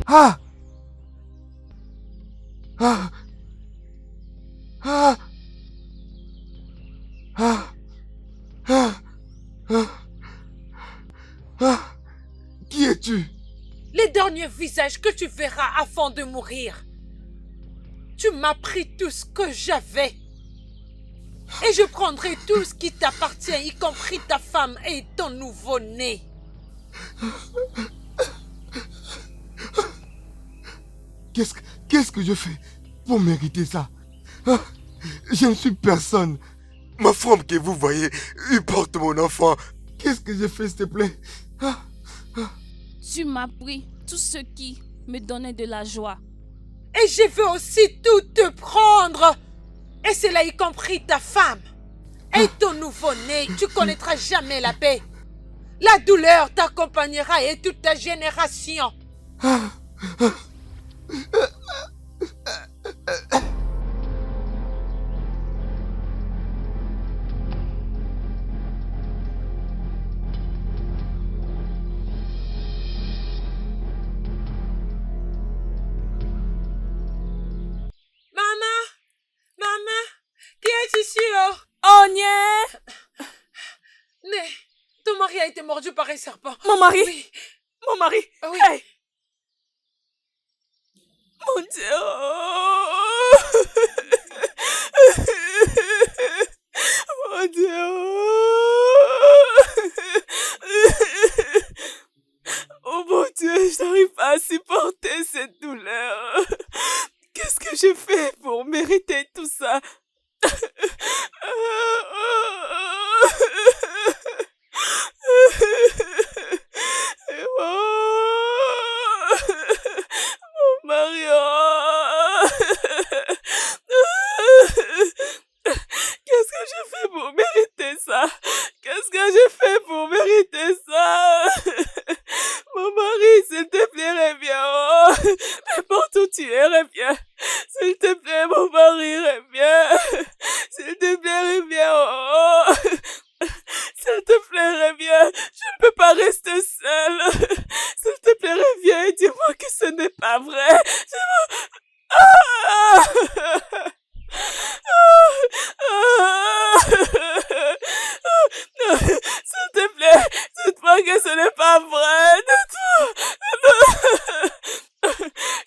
Ah! Ah! Ah! Ah! Ah! Ah! Ah! Qui es-tu? Les derniers visages que tu verras avant de mourir. Tu m'as pris tout ce que j'avais. Et je prendrai tout ce qui t'appartient, y compris ta femme et ton nouveau-né. Qu'est-ce que je fais pour mériter ça? Ah, je ne suis personne. Ma femme que vous voyez, il porte mon enfant. Qu'est-ce que je fais, s'il te plaît? Ah, Tu m'as pris tout ce qui me donnait de la joie. Et je veux aussi tout te prendre. Et cela y compris ta femme. Et ton nouveau-né, tu connaîtras jamais la paix. La douleur t'accompagnera et toute ta génération. Maman, maman, qui est ici? Oh, nie! Mais ton mari a été mordu par un serpent. Mon mari! Oui, Mon mari! oui. Hey! Mon Dieu! Mon Dieu! Oh mon Dieu, je n'arrive pas à supporter cette douleur. Qu'est-ce que j'ai fait pour mériter tout ça? Mon Mario! Qu'est-ce que j'ai fait pour mériter ça? Qu'est-ce que j'ai fait pour mériter ça? Mon mari, s'il te plaît, reviens. Oh, n'importe où tu es, reviens. S'il te plaît, mon mari, reviens. S'il te plaît, reviens. Oh. S'il te plaît, reviens. Je ne peux pas rester seule. S'il te plaît, reviens et dis-moi que ce n'est pas vrai. S'il te plaît, dites-moi que ce n'est pas vrai. Dites-moi.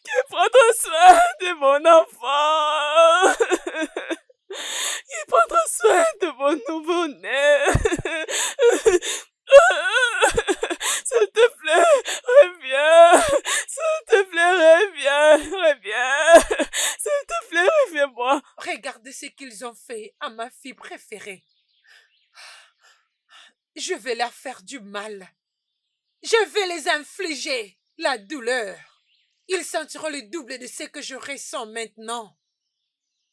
Qui prendra soin de mon enfant. Qui prendra soin de mon nouveau-né. S'il te plaît, reviens. S'il te plaît, reviens. S'il te plaît, reviens-moi. Regardez ce qu'ils ont fait à ma fille préférée. Je vais leur faire du mal. Je vais les infliger la douleur. Ils sentiront le double de ce que je ressens maintenant.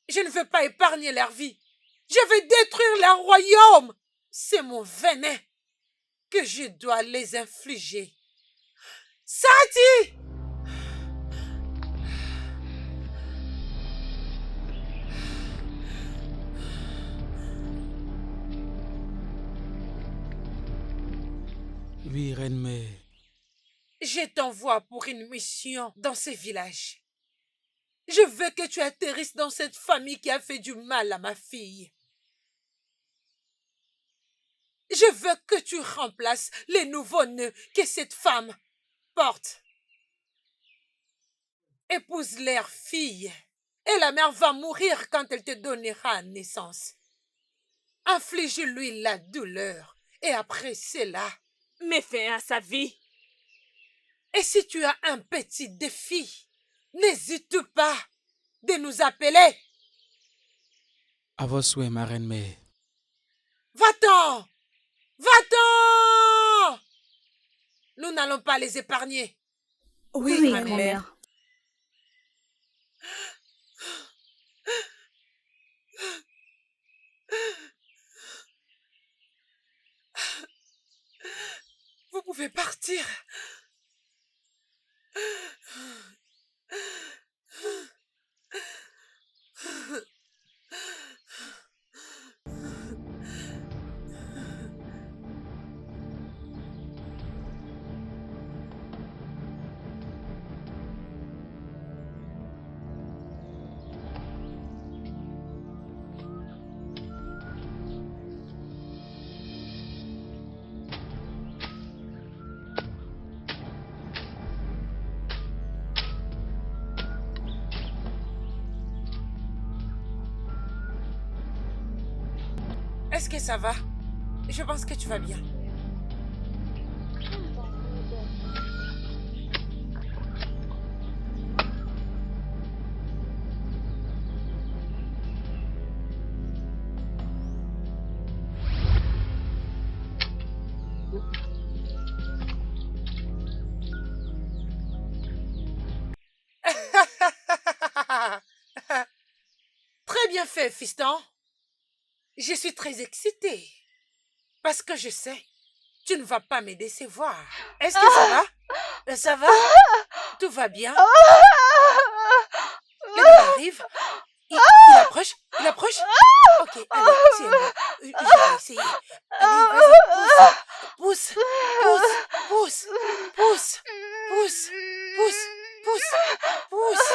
Je ne veux pas épargner leur vie. Je vais détruire leur royaume. C'est mon venin que je dois les infliger. Sati! Oui, reine mère. Je t'envoie pour une mission dans ce village. Je veux que tu atterrisses dans cette famille qui a fait du mal à ma fille. Je veux que tu remplaces les nouveaux-nés que cette femme porte. Épouse leur fille. Et la mère va mourir quand elle te donnera naissance. Inflige-lui la douleur. Et après cela... Mets fin à sa vie. Et si tu as un petit défi, n'hésite pas de nous appeler. À vos souhaits, ma reine mère. Va-t'en! Va-t'en! Nous n'allons pas les épargner. Oui, grand-mère. grand-mère. Vous pouvez partir. Ok, ça va. Je pense que tu vas bien. Très bien fait, fiston. Je suis très excitée. Parce que je sais, tu ne vas pas me décevoir. Est-ce que ça va? Ça va? Tout va bien? Le bébé arrive. Il approche. Il approche. Ok, allez, tiens-moi. Je vais essayer. Allez, vas-y, pousse. Pousse. Pousse. Pousse. Pousse. Pousse. Pousse. Pousse. Pousse.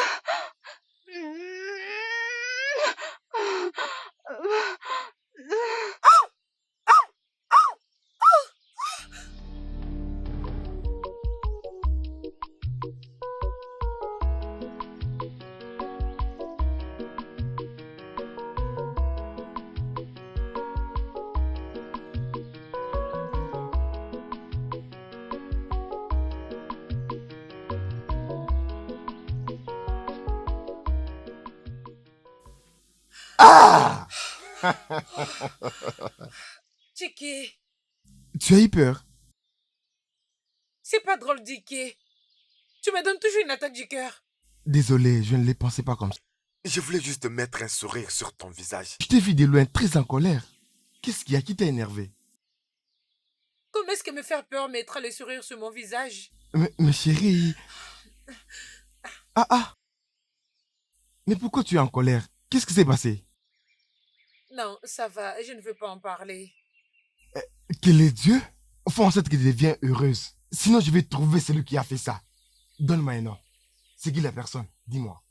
Ah! Tiki, Tu as eu peur? c'est pas drôle, Tiki. Tu me donnes toujours une attaque du cœur. Désolé, je ne les pensais pas comme ça. Je voulais juste mettre un sourire sur ton visage. Je t'ai vu de loin très en colère. Qu'est-ce qui t'a énervé? Comment est-ce que me faire peur mettra le sourire sur mon visage? Mais chérie... Ah! Mais pourquoi tu es en colère? Qu'est-ce qui s'est passé? Non, ça va, je ne veux pas en parler. Quel est Dieu? Fais en sorte qu'elle devienne heureuse. Sinon, je vais trouver celui qui a fait ça. Donne-moi un nom. C'est qui la personne? Dis-moi.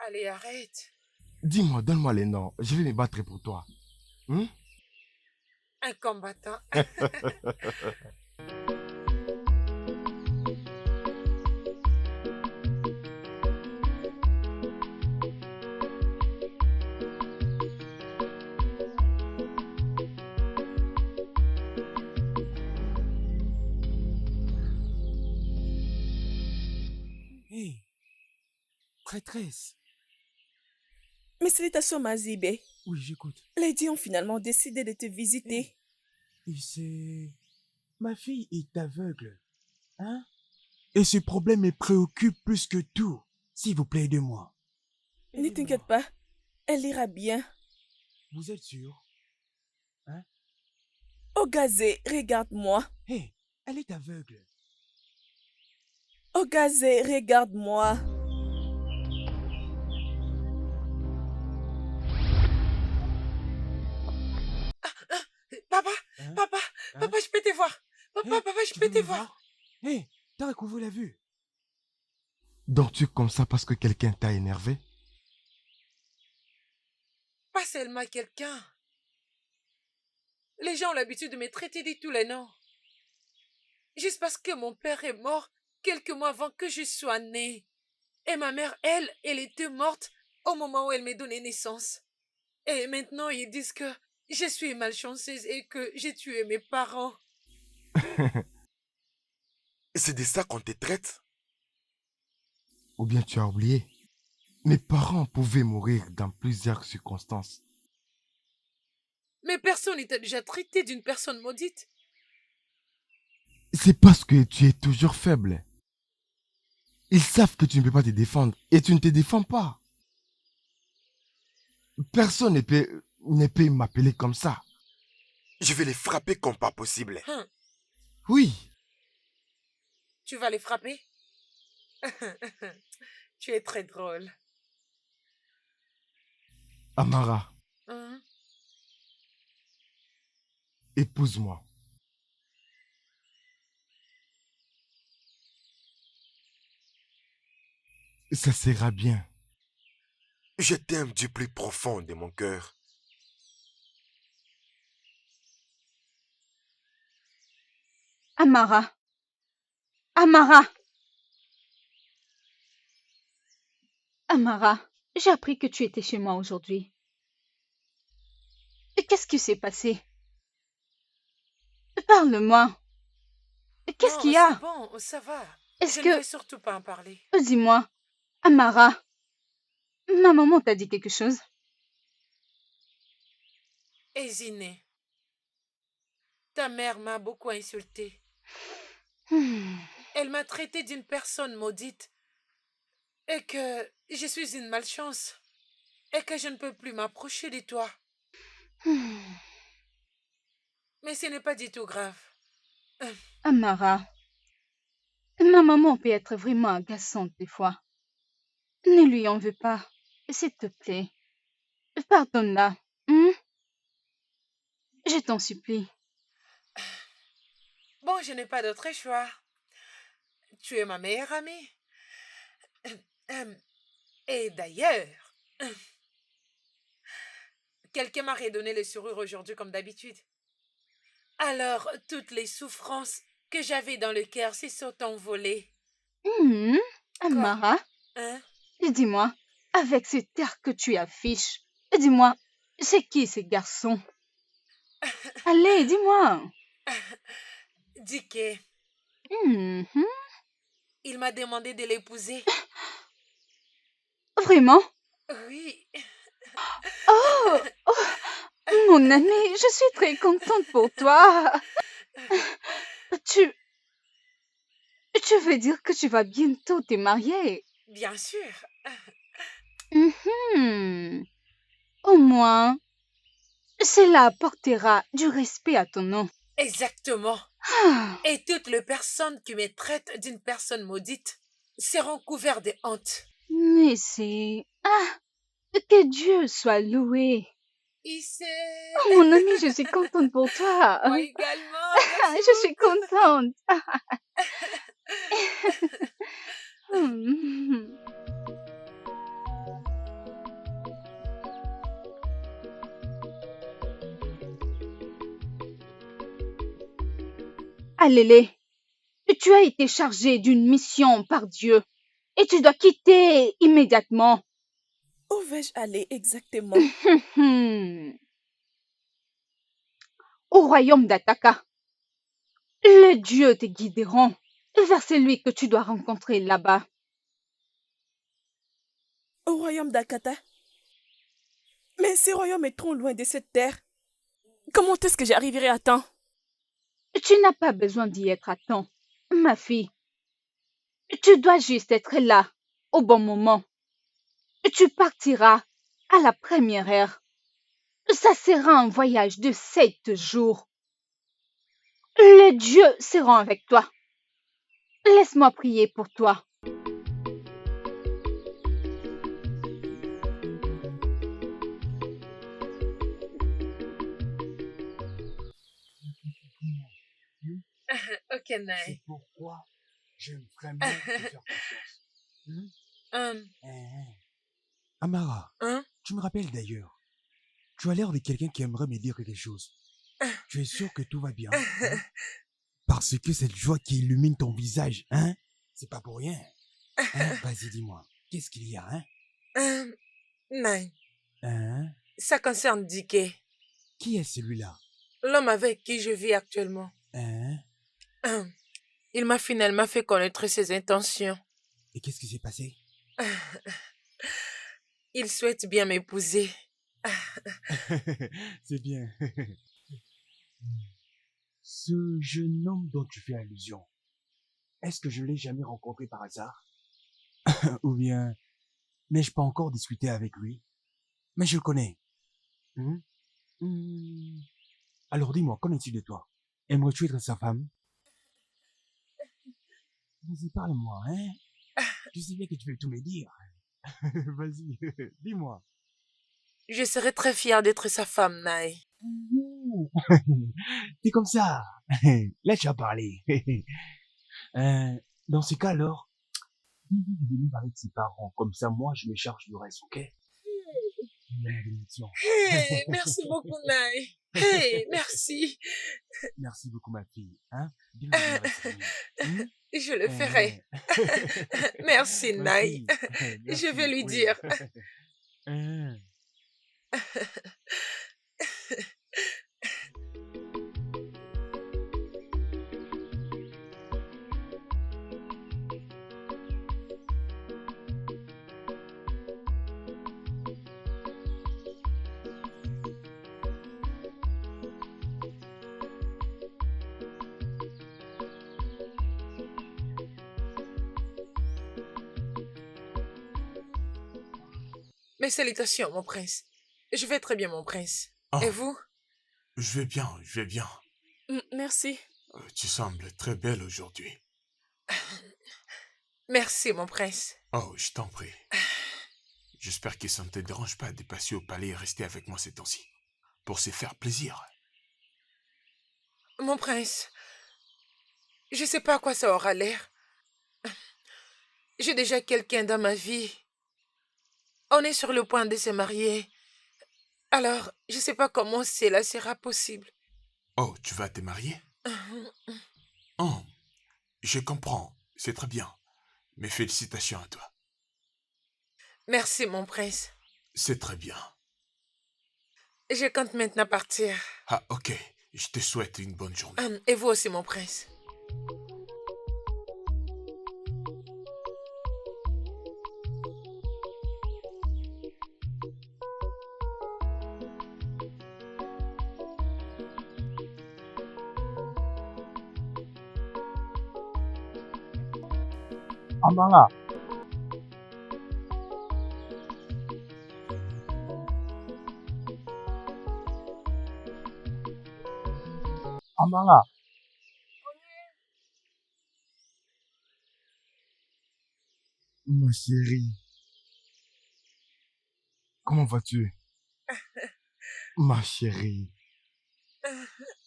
Allez, arrête. Dis-moi, donne-moi les noms. Je vais me battre pour toi. Un combattant. Hé, prêtresse. Mais salutations, Mazibé. Oui, j'écoute. Les dieux ont finalement décidé de te visiter. Et c'est... Ma fille est aveugle. Hein? Et ce problème me préoccupe plus que tout. S'il vous plaît, aidez-moi. Ne t'inquiète pas, elle ira bien. Vous êtes sûr? Oh Gazé, regarde-moi. Hé, elle est aveugle. Oh Gazé, regarde-moi. Papa, Hein? papa, Hein? papa, je peux te voir. Papa, Hé, papa, je tu peux veux te me voir. Hé, t'as recouvert la vue. Donc tu es comme ça parce que quelqu'un t'a énervé? Pas seulement quelqu'un. Les gens ont l'habitude de me traiter de tous les noms. Juste parce que mon père est mort quelques mois avant que je sois née. Et ma mère, elle était morte au moment où elle m'a donné naissance. Et maintenant, ils disent que je suis malchanceuse et que j'ai tué mes parents. C'est de ça qu'on te traite? Ou bien tu as oublié? Mes parents pouvaient mourir dans plusieurs circonstances. Mais personne n'était déjà traité d'une personne maudite. C'est parce que tu es toujours faible. Ils savent que tu ne peux pas te défendre et tu ne te défends pas. Personne ne peut m'appeler comme ça. Je vais les frapper comme pas possible. Oui, Tu vas les frapper? Tu es très drôle. Amara, Hein? épouse-moi. Ça sera bien. Je t'aime du plus profond de mon cœur. Amara. Amara. Amara, j'ai appris que tu étais chez moi aujourd'hui. Qu'est-ce qui s'est passé? Parle-moi. Qu'est-ce Non, qu'il y c'est a? bon, ça va. Est-ce Je ne que... vais surtout pas en parler. Dis-moi, Amara, ma maman t'a dit quelque chose? Ezineh, ta mère m'a beaucoup insultée. Hmm. Elle m'a traité d'une personne maudite et que je suis une malchance et que je ne peux plus m'approcher de toi. Hmm. Mais ce n'est pas du tout grave. Amara, ma maman peut être vraiment agaçante des fois. Ne lui en veux pas, s'il te plaît. Pardonne-la. Hmm? Je t'en supplie. Bon, je n'ai pas d'autre choix. Tu es ma meilleure amie. Et d'ailleurs, quelqu'un m'a redonné le sourire aujourd'hui comme d'habitude. Alors, toutes les souffrances que j'avais dans le cœur se sont envolées. Hmm? Quoi? Amara, Hein? dis-moi, avec cet air que tu affiches, dis-moi, c'est qui ces garçons? Allez, dis-moi. Dicky, Mhm. il m'a demandé de l'épouser. Vraiment? Oui. Oh, mon ami, je suis très contente pour toi. Tu, tu veux dire que tu vas bientôt te marier? Bien sûr. Mhm. Au moins, cela apportera du respect à ton nom. Exactement. Ah, Et toutes les personnes qui me traitent d'une personne maudite seront couvertes de honte. mais c'est... Ah, que Dieu soit loué. Il sait. Oh, mon ami, je suis contente pour toi. Moi également. Ah, Merci je suis beaucoup. contente. Hmm. Allez, tu as été chargé d'une mission par Dieu et tu dois quitter immédiatement. Où vais-je aller exactement? Au royaume d'Ataka. Les dieux te guideront vers celui que tu dois rencontrer là-bas. Au royaume d'Akata? Mais ce royaume est trop loin de cette terre. Comment est-ce que j'arriverai à temps? Tu n'as pas besoin d'y être à temps, ma fille. Tu dois juste être là, au bon moment. Tu partiras à la première heure. Ça sera un voyage de 7 jours. Les dieux seront avec toi. Laisse-moi prier pour toi. Ok, C'est Naï. pourquoi j'aime vraiment te faire confiance. Hum, Amara, hein? tu me rappelles d'ailleurs. Tu as l'air de quelqu'un qui aimerait me dire quelque chose. Tu es sûr que tout va bien, hein? Parce que cette joie qui illumine ton visage, hein? C'est pas pour rien. Hein? Vas-y, dis-moi. Qu'est-ce qu'il y a, hein? Naï, Hein? ça concerne Dicky, Qui est celui-là? l'homme avec qui je vis actuellement. Hein? Il m'a finalement fait connaître ses intentions. Et qu'est-ce qui s'est passé? Il souhaite bien m'épouser. C'est bien. Ce jeune homme dont tu fais allusion, est-ce que je l'ai jamais rencontré par hasard? Ou bien n'ai-je pas encore discuté avec lui? Mais je le connais. Hmm? Hmm. Alors dis-moi, qu'en est-il de toi? Aimerais-tu être sa femme? Vas-y, parle-moi, hein? Je sais bien que tu veux tout me dire. Vas-y, dis-moi. Je serais très fière d'être sa femme, Naï. Ouh. T'es comme ça. Laisse-moi parler. Dans ce cas alors, dis-lui de venir avec ses parents. Comme ça, moi, je me charge du reste, ok? Malédiction. Hey, merci beaucoup, Naï. Hey, merci. Merci beaucoup, ma fille. Hein? Dis-lui de venir avec ses amis. Je le ferai. Merci, Ma Naï. fille, Je vais merci, lui oui. dire. Hein. Mes salutations, mon prince. Je vais très bien, mon prince. Oh, Et vous? je vais bien, je vais bien. Merci. Tu sembles très belle aujourd'hui. Merci, mon prince. Oh, je t'en prie. J'espère que ça ne te dérange pas de passer au palais et rester avec moi ces temps-ci. Pour se faire plaisir. Mon prince, je sais pas à quoi ça aura l'air. J'ai déjà quelqu'un dans ma vie. On est sur le point de se marier. Alors, je sais pas comment cela sera possible. Oh, tu vas te marier? Oh, je comprends. C'est très bien. Mes félicitations à toi. Merci, mon prince. C'est très bien. Je compte maintenant partir. Ah, ok. Je te souhaite une bonne journée. Et vous aussi, mon prince. Amara, Amara, Ma chérie, comment vas-tu? Ma chérie,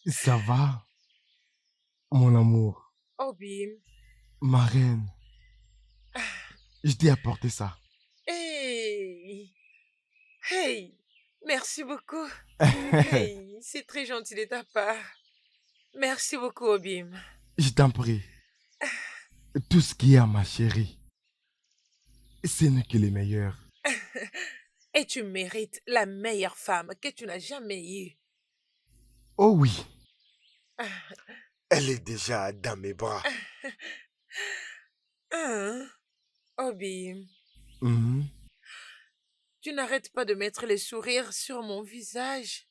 ça va? Mon amour, Obim. ma reine, je t'ai apporté ça. Hey! Hey! Merci beaucoup. Hey, c'est très gentil de ta part. Merci beaucoup, Obim. Je t'en prie. Tout ce qu'il y a, ma chérie, ce n'est que les meilleurs. Et tu mérites la meilleure femme que tu n'as jamais eue. Oh oui, Elle est déjà dans mes bras. Hein? Obim, mhm. tu n'arrêtes pas de mettre le sourire sur mon visage.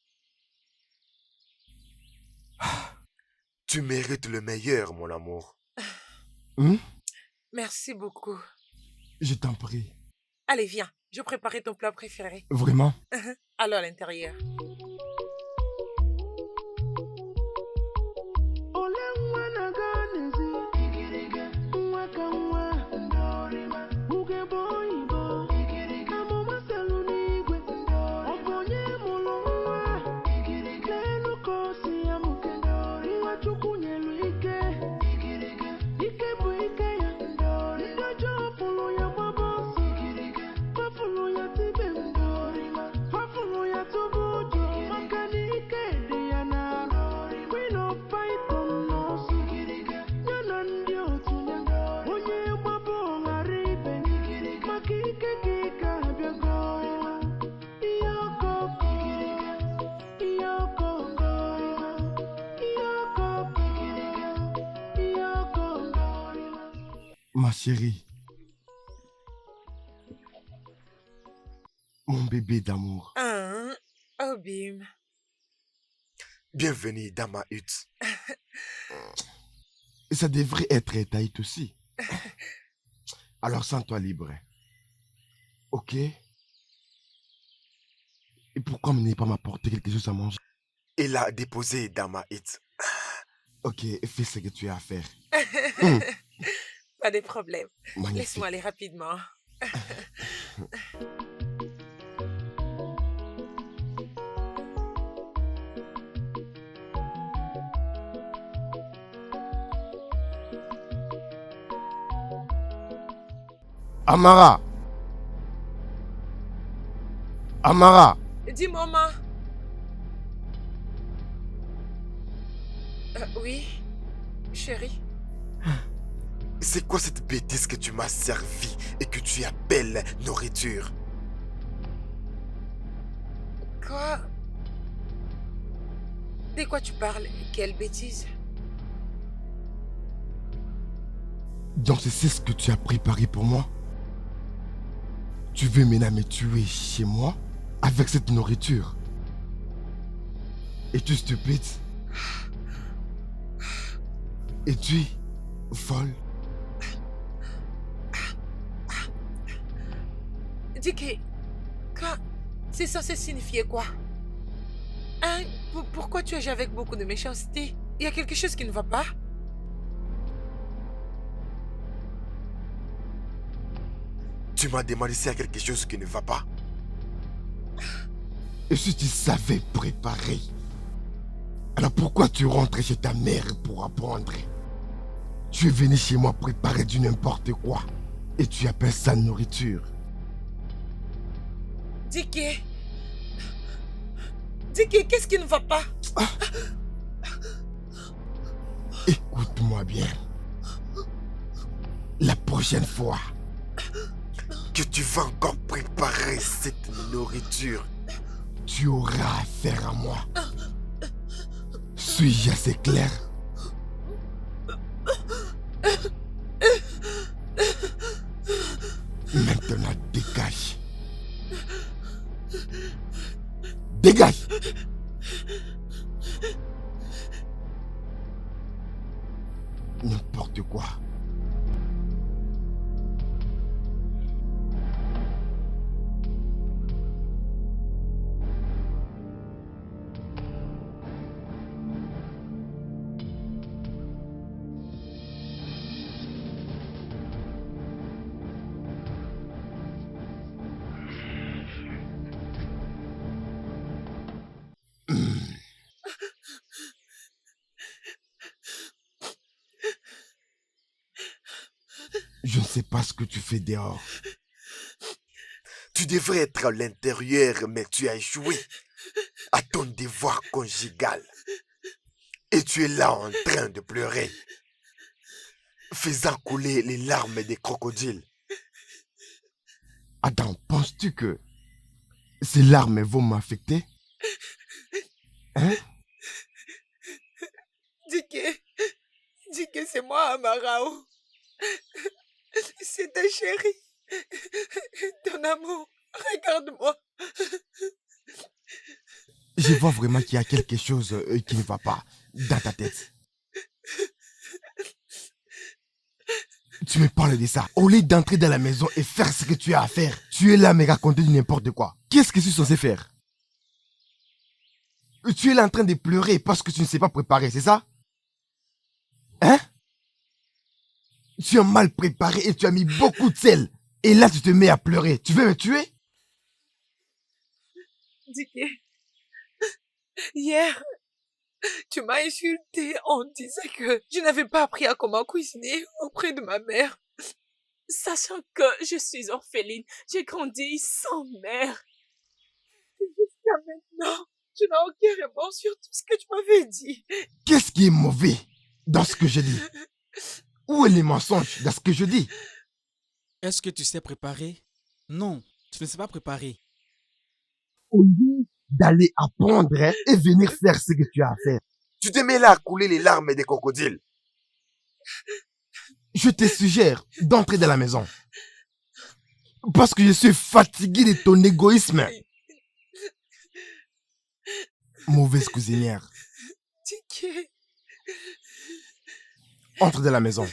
Tu mérites le meilleur, mon amour. Hmm? Merci beaucoup. Je t'en prie. Allez, viens, je préparais ton plat préféré. Vraiment? Allons à l'intérieur. Ma chérie, mon bébé d'amour. Hein? Obim. Bienvenue dans ma hutte. Ça devrait être Taït aussi. Alors sens-toi libre. Ok? Et pourquoi ne pas m'apporter quelque chose à manger? Il a déposé dans ma hutte. Ok, fais ce que tu as à faire. Pas de problème. Magnifique. Laisse-moi aller rapidement. Amara! Amara! Dis, maman. Oui, chérie. C'est quoi cette bêtise que tu m'as servi et que tu appelles nourriture? Quoi? De quoi tu parles? Quelle bêtise? Donc c'est ce que tu as préparé pour moi? Tu veux maintenant me tuer chez moi avec cette nourriture? Es-tu stupide? Es-tu folle? Dis que Quoi? C'est censé signifier quoi? Hein? Pourquoi tu agis avec beaucoup de méchanceté? Il y a quelque chose qui ne va pas? Tu m'as demandé s'il y a quelque chose qui ne va pas. Et si tu savais préparer, alors pourquoi tu rentres chez ta mère pour apprendre? Tu es venu chez moi préparer du n'importe quoi. Et tu appelles ça nourriture. Dicky! Dicky, qu'est-ce qui ne va pas? Écoute-moi bien. La prochaine fois que tu vas encore préparer cette nourriture, tu auras affaire à moi. Suis-je assez clair? Maintenant, dégage. Dégage! N'importe quoi. Je ne sais pas ce que tu fais dehors. Tu devrais être à l'intérieur, mais tu as échoué à ton devoir conjugal. Et tu es là en train de pleurer, faisant couler les larmes des crocodiles. Adam, penses-tu que ces larmes vont m'affecter? Hein? Dis que c'est moi, Amarao. C'est ta chérie. Ton amour. Regarde-moi. Je vois vraiment qu'il y a quelque chose qui ne va pas dans ta tête. Tu me parles de ça. Au lieu d'entrer dans la maison et faire ce que tu as à faire, tu es là à me raconter du n'importe quoi. Qu'est-ce que je suis censé faire? Tu es là en train de pleurer parce que tu ne sais pas préparer, c'est ça? Hein? Tu as mal préparé et tu as mis beaucoup de sel. Et là, tu te mets à pleurer. Tu veux me tuer? Dicky, hier, tu m'as insulté en disant que je n'avais pas appris à comment cuisiner auprès de ma mère. Sachant que je suis orpheline, j'ai grandi sans mère. Jusqu'à maintenant, je n'ai aucun remords sur tout ce que tu m'avais dit. Qu'est-ce qui est mauvais dans ce que je dis? Où est les mensonges dans ce que je dis? Est-ce que tu sais préparer? Non, tu ne sais pas préparer. Au lieu d'aller apprendre et venir faire ce que tu as à faire, tu te mets là à couler les larmes des crocodiles. Je te suggère d'entrer dans la maison. Parce que je suis fatigué de ton égoïsme. Mauvaise cuisinière. Dicky. Entre dans la maison.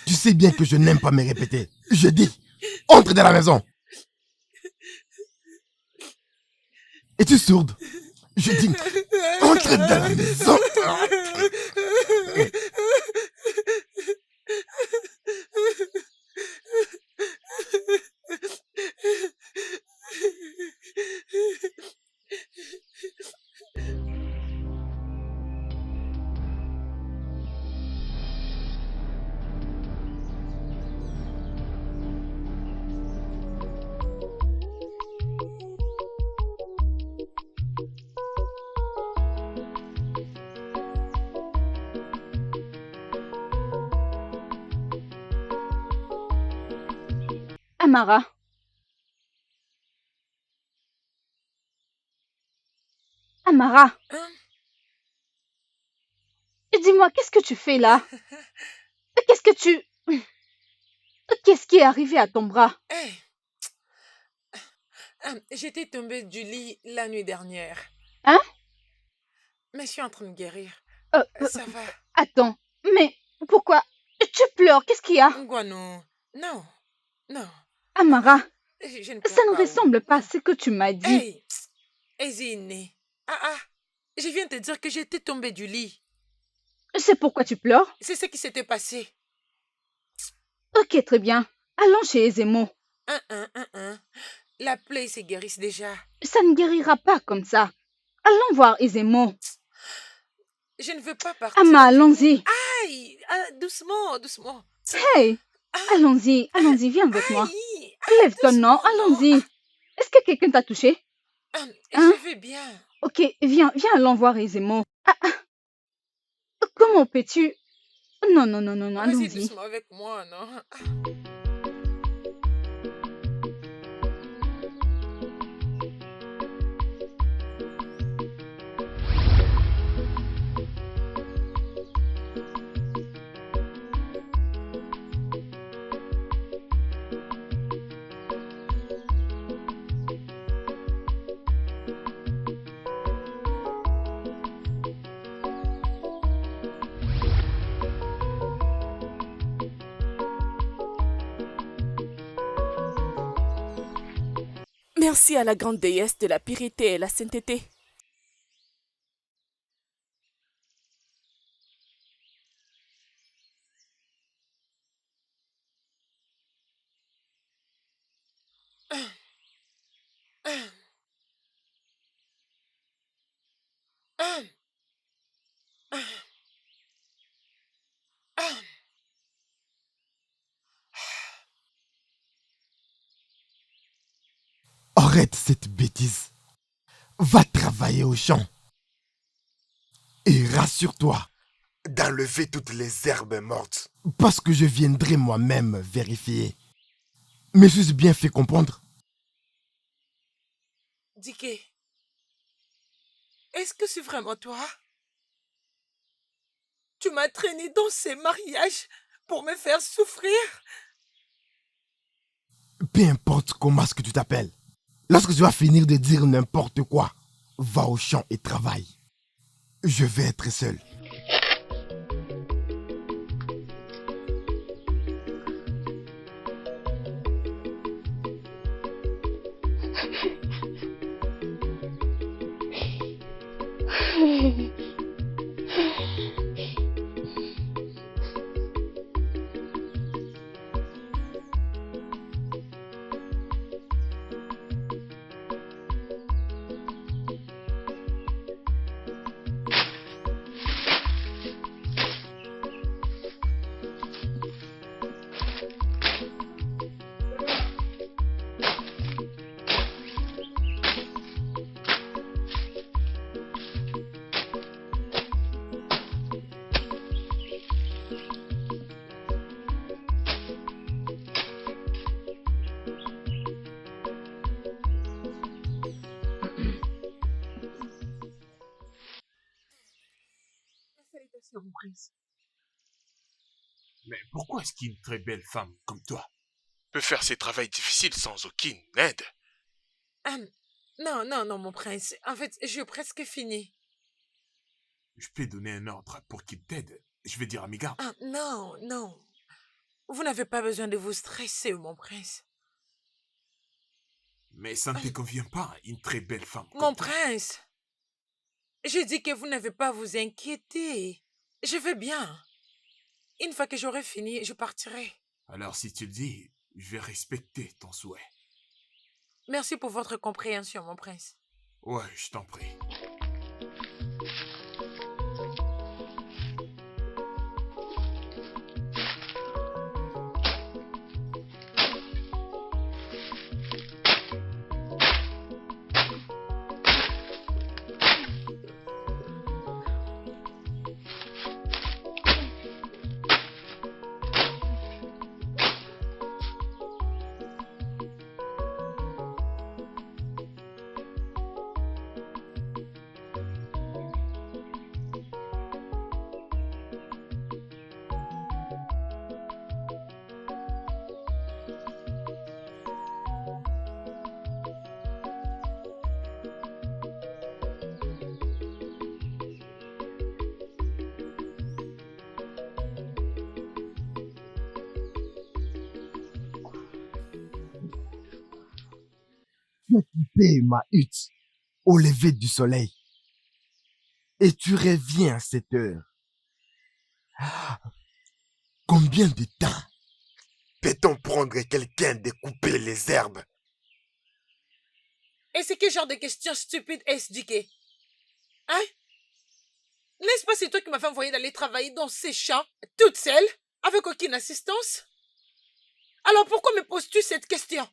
Tu sais bien que je n'aime pas me répéter. Je dis, entre dans la maison. Es-tu sourde? Je dis, entre dans la maison. Amara. Amara. Hein? Dis-moi, qu'est-ce que tu fais là? Qu'est-ce qui est arrivé à ton bras? Hey. J'étais tombée du lit la nuit dernière. Hein? Mais je suis en train de guérir. Ça va. Attends, mais pourquoi? Tu pleures, qu'est-ce qu'il y a? Guano. Non. Non. Amara, Je ne pleure Ça ne pas. ressemble pas à ce que tu m'as dit. Hey, Zine. Je viens te dire que j'étais tombée du lit. C'est pourquoi tu pleures? C'est ce qui s'était passé. Ok, très bien. Allons chez Ezemo. La plaie se guérisse déjà. Ça ne guérira pas comme ça. Allons voir Ezemo. Je ne veux pas partir. Ama, allons-y. Aïe, doucement, doucement. Hey, allons-y, viens avec moi. Aïe, Lève-toi, non, doucement, allons-y. Est-ce que quelqu'un t'a touché? Hein? Je vais bien. Ok, viens, allons voir Ezemo. Comment peux-tu... Non, Vas-y allons-y. doucement avec moi, non? Merci à la grande déesse de la pureté et la sainteté. Arrête cette bêtise. Va travailler au champ. Et rassure-toi d'enlever toutes les herbes mortes. Parce que je viendrai moi-même vérifier. Me suis-je bien fait comprendre? Dike, est-ce que c'est vraiment toi? Tu m'as traîné dans ces mariages pour me faire souffrir? Peu importe comment est-ce que tu t'appelles. Lorsque tu vas finir de dire n'importe quoi, va au champ et travaille. Je vais être seul. Félicitations, mon prince. Mais pourquoi est-ce qu'une très belle femme comme toi peut faire ces travaux difficiles sans aucune aide? Non, mon prince. En fait, j'ai presque fini. Je peux donner un ordre pour qu'il t'aide. Je vais dire à mes gardes. Non. Vous n'avez pas besoin de vous stresser, mon prince. Mais ça ne te convient pas, une très belle femme comme Mon toi. prince, je dis que vous n'avez pas à vous inquiéter. Je vais bien. Une fois que j'aurai fini, je partirai. Alors si tu le dis, je vais respecter ton souhait. Merci pour votre compréhension, mon prince. Ouais, je t'en prie. Tu as quitté ma hutte au lever du soleil. Et tu reviens à cette heure. Combien de temps peut-on prendre quelqu'un de couper les herbes? Et c'est quel genre de question stupide est-ce, Diké? Hein? N'est-ce pas c'est toi qui m'as fait envoyer d'aller travailler dans ces champs, toute seule, avec aucune assistance? Alors pourquoi me poses-tu cette question?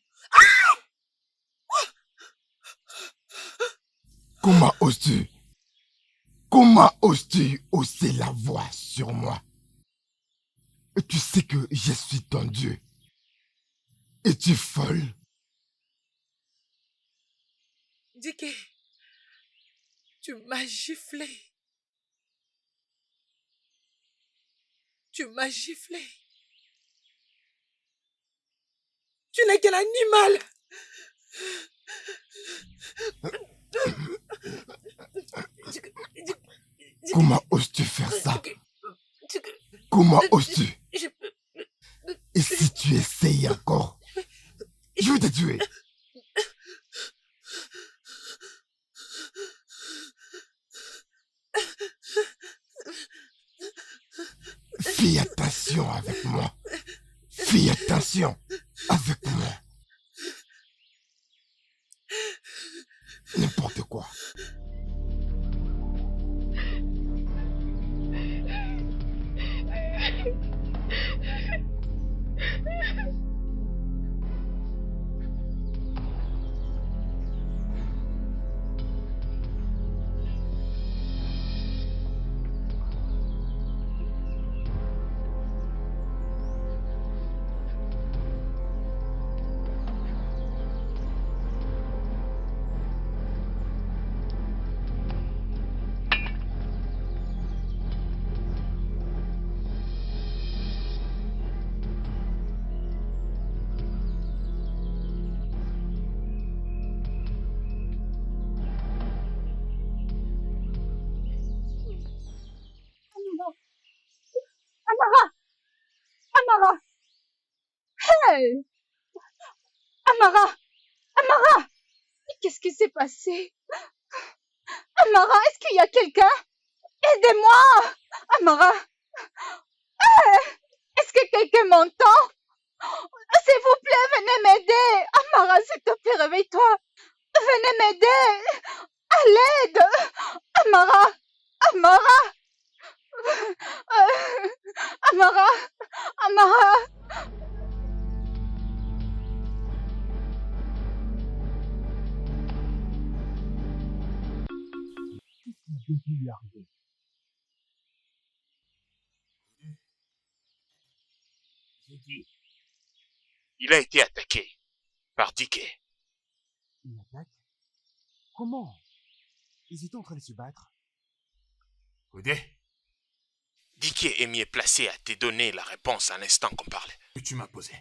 Comment oses-tu? Comment oses-tu hausser la voix sur moi? Tu sais que je suis ton Dieu. Es-tu folle? Diké, tu m'as giflé. Tu m'as giflé. Tu n'es qu'un animal. Comment oses-tu faire ça? Comment oses-tu? Et si tu essayes encore, je vais te tuer. Fais attention avec moi. Fais attention avec moi. N'importe quoi. Amara! Amara! Hey! Amara! Amara! Qu'est-ce qui s'est passé? Amara, est-ce qu'il y a quelqu'un? Aidez-moi! Amara! Hey! Est-ce que quelqu'un m'entend? S'il vous plaît, venez m'aider! Amara, s'il te plaît, réveille-toi! Venez m'aider! À l'aide! Amara! Amara! Amara! Amara! Qu'est-ce qui lui est arrivé? Il a été attaqué par Diké. Une attaque? Comment? Ils étaient en train de se battre. Oudé, Diké est mieux placé à te donner la réponse à l'instant qu'on parlait. que tu m'as posé.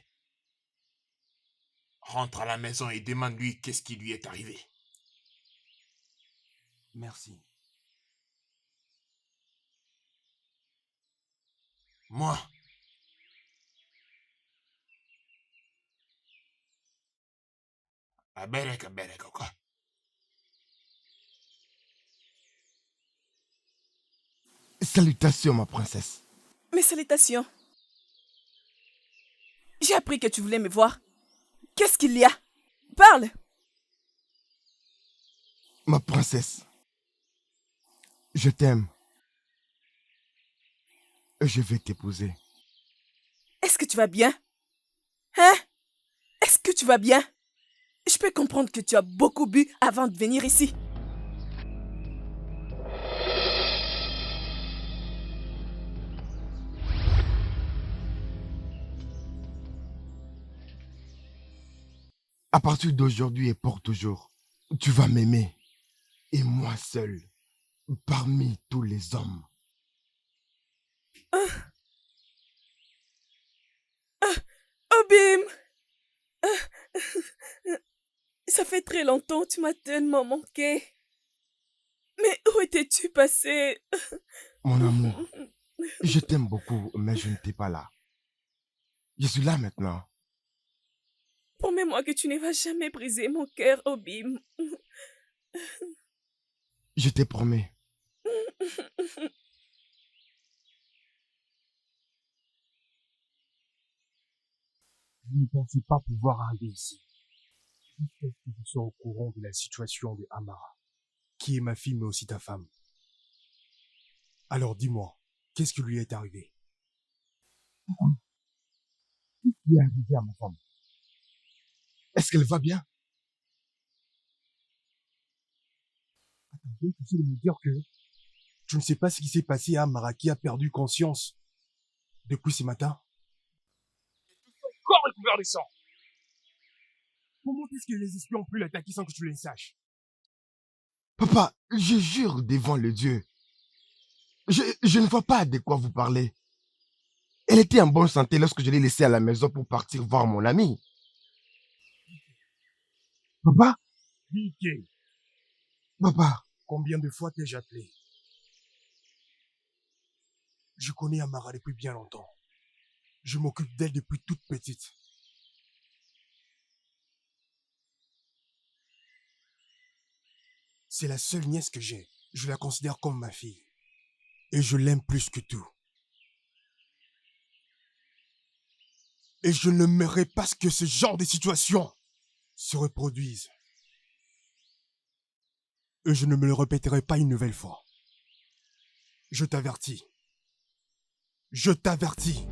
Rentre à la maison et demande-lui qu'est-ce qui lui est arrivé. Merci. Moi, aberek, quoi. Salutations, ma princesse. Mes salutations. J'ai appris que tu voulais me voir. Qu'est-ce qu'il y a? Parle! Ma princesse, je t'aime. Et je vais t'épouser. Est-ce que tu vas bien? Hein? Est-ce que tu vas bien? Je peux comprendre que tu as beaucoup bu avant de venir ici. À partir d'aujourd'hui et pour toujours, tu vas m'aimer. Et moi seul, parmi tous les hommes. Obim! Ça fait très longtemps, tu m'as tellement manqué. Mais où étais-tu passé? Mon amour, je t'aime beaucoup, mais je n'étais pas là. Je suis là maintenant. Pour Promets-moi que tu ne vas jamais briser mon cœur, Obim. Je te promets. Je ne pensais pas pouvoir arriver ici. Jusqu'à ce que je sois au courant de la situation de Amara, qui est ma fille mais aussi ta femme. Alors dis-moi, qu'est-ce qui lui est arrivé? Qu'est-ce qui est arrivé à ma femme? Est-ce qu'elle va bien? Attendez, tu sais de me dire que tu ne sais pas ce qui s'est passé à Amara qui a perdu conscience depuis ce matin? Corps est couvert de sang! Comment est-ce que les espions ont pu l'attaquer sans que tu le saches? Papa, je jure devant le Dieu. Je ne vois pas de quoi vous parlez. Elle était en bonne santé lorsque je l'ai laissée à la maison pour partir voir mon ami. Papa, Dicky, papa, combien de fois t'ai-je appelé? Je connais Amara depuis bien longtemps. Je m'occupe d'elle depuis toute petite. C'est la seule nièce que j'ai. Je la considère comme ma fille. Et je l'aime plus que tout. Et je n'aimerais pas que ce genre de situation se reproduise. Et je ne me le répéterai pas une nouvelle fois. Je t'avertis. Je t'avertis.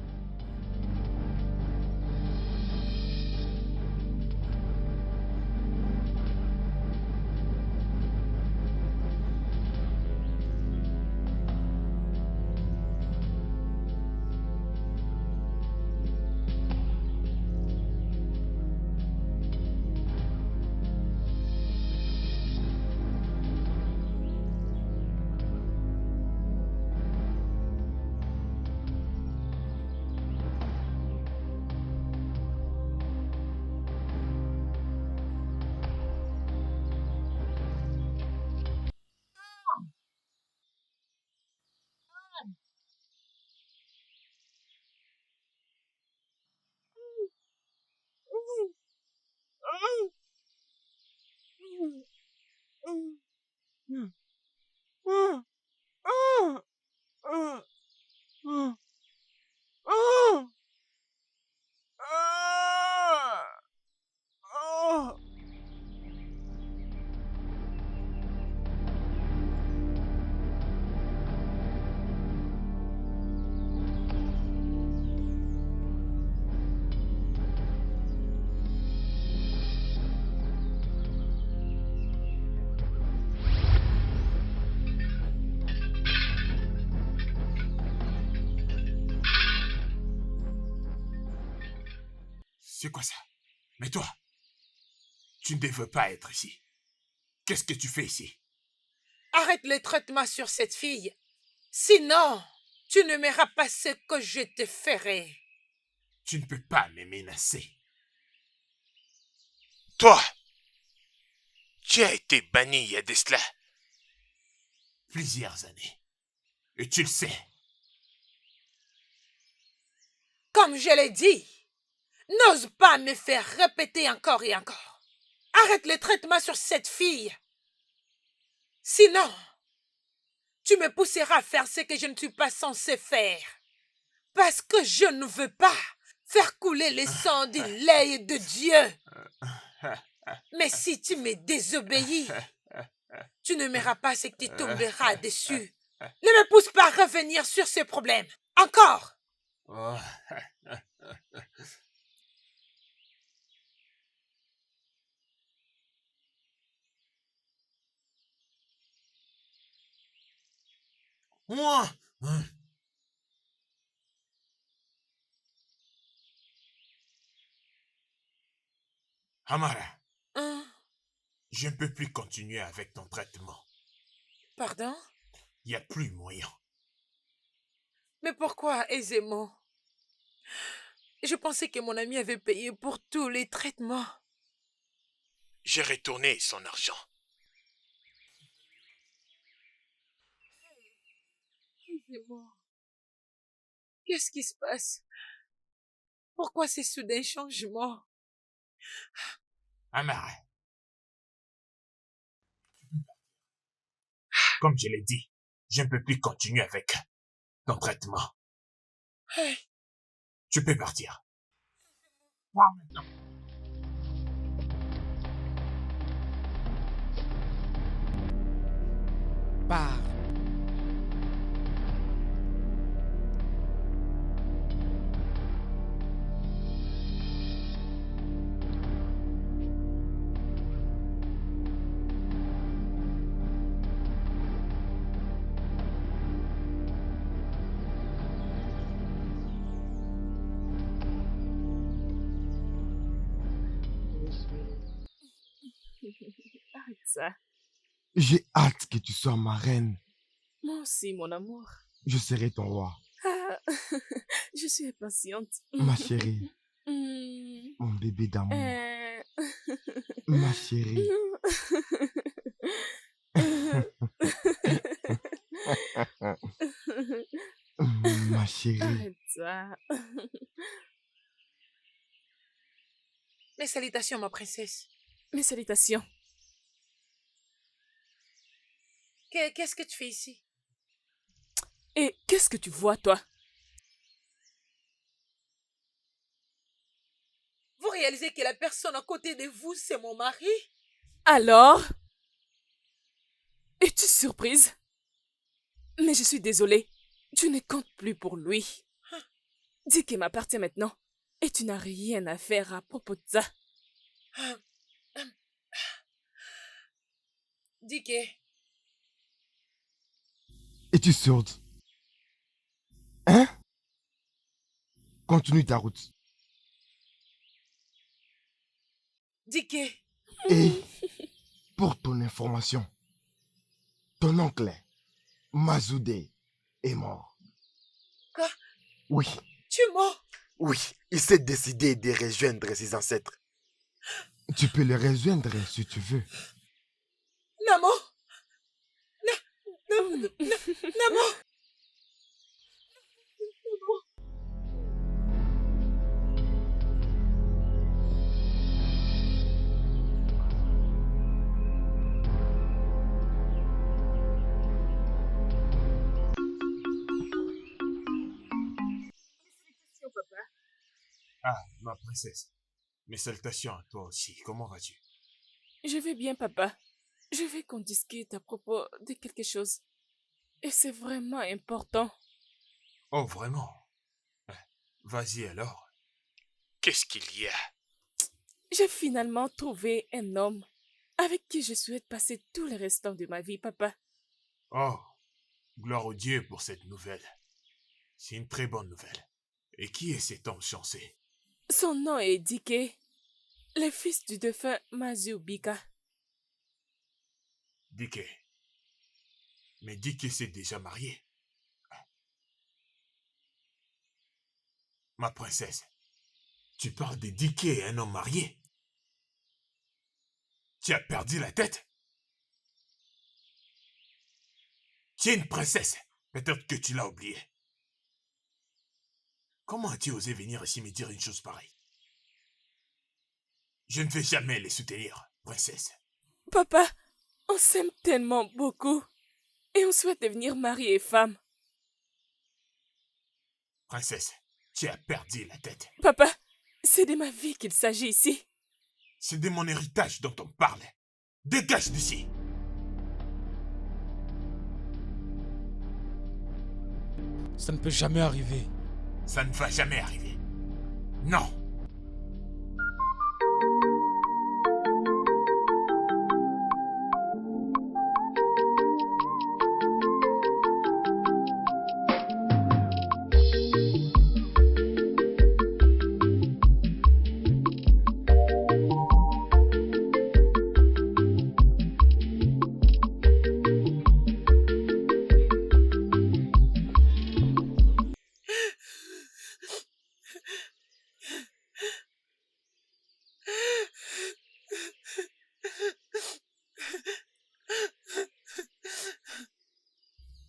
C'est quoi ça? Mais toi, tu ne veux pas être ici. Qu'est-ce que tu fais ici? Arrête les traitements sur cette fille. Sinon, tu ne m'aimeras pas ce que je te ferai. Tu ne peux pas me menacer. Toi, tu as été banni il y a de cela Plusieurs années. Et tu le sais. Comme je l'ai dit, n'ose pas me faire répéter encore et encore. Arrête les traitements sur cette fille. Sinon, tu me pousseras à faire ce que je ne suis pas censé faire. Parce que je ne veux pas faire couler le sang du lait de Dieu. Mais si tu me désobéis, tu ne m'aimeras pas ce qui tombera dessus. Ne me pousse pas à revenir sur ce problème. Encore. Oh. Moi, Amara, je ne peux plus continuer avec ton traitement. Pardon? Il n'y a plus moyen. Mais pourquoi aisément? Je pensais que mon ami avait payé pour tous les traitements. J'ai retourné son argent. Aisément. Qu'est-ce qui se passe? Pourquoi ces soudains changements? Amara. Comme je l'ai dit, je ne peux plus continuer avec ton traitement. Hey. Tu peux partir. Pars maintenant. Pars. Arrête ça. J'ai hâte que tu sois ma reine. Moi aussi, mon amour. Je serai ton roi. Ah, je suis impatiente. Ma chérie, Mm. mon bébé d'amour. Euh. Ma chérie. Ma chérie. Arrête ça. Mes salutations, ma princesse. Mes salutations. Qu'est-ce que tu fais ici? Et qu'est-ce que tu vois, toi? Vous réalisez que la personne à côté de vous, c'est mon mari? Alors? Es-tu surprise? Mais je suis désolée. Tu ne comptes plus pour lui. Dis qu'il m'appartient maintenant. Et tu n'as rien à faire à propos de ça. Dis que... Es-tu sourde? Hein? Continue ta route. Dis que... Et pour ton information, ton oncle, Mazoudé, est mort. Quoi? Oui, Tu es mort? oui, il s'est décidé de rejoindre ses ancêtres. Tu peux le rejoindre si tu veux. Namo? Namo? Ah, ma princesse. Mes salutations à toi aussi. Comment vas-tu? Je vais bien, papa. Je veux qu'on discute à propos de quelque chose. Et c'est vraiment important. Oh, vraiment? Vas-y alors. Qu'est-ce qu'il y a? J'ai finalement trouvé un homme avec qui je souhaite passer tout le restant de ma vie, papa. Oh, gloire au Dieu pour cette nouvelle. C'est une très bonne nouvelle. Et qui est cet homme chancé? Son nom est Dike, le fils du défunt Mazu Bika. Dike. Mais Dike s'est déjà marié. Ma princesse, tu parles de Dike, un homme marié? Tu as perdu la tête? Tu es une princesse. Peut-être que tu l'as oublié. Comment as-tu osé venir ici me dire une chose pareille? Je ne vais jamais les soutenir, princesse. Papa, on s'aime tellement beaucoup. Et on souhaite devenir mari et femme. Princesse, tu as perdu la tête. Papa, c'est de ma vie qu'il s'agit ici. C'est de mon héritage dont on parle. Dégage d'ici. Ça ne peut jamais arriver. Ça ne va jamais arriver. Non.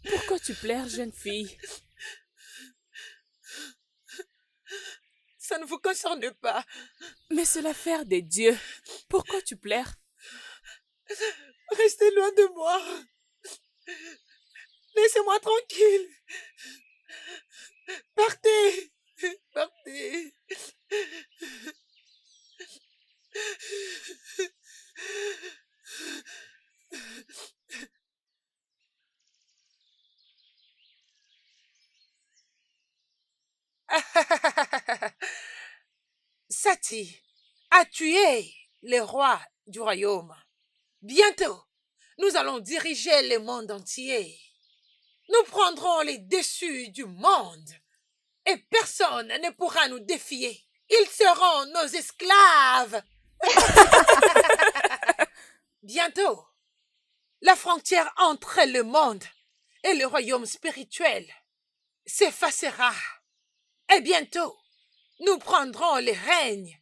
Pourquoi tu pleures, jeune fille? Ça ne vous concerne concerne pas. Mais c'est l'affaire des dieux. Pourquoi tu pleures? Restez loin de moi. Laissez-moi tranquille. Partez. Partez. Sati a tué les rois du royaume. Bientôt, nous allons diriger le monde entier. Nous prendrons les dessus du monde et personne ne pourra nous défier. Ils seront nos esclaves. Bientôt, la frontière entre le monde et le royaume spirituel s'effacera. Et bientôt, nous prendrons les règnes.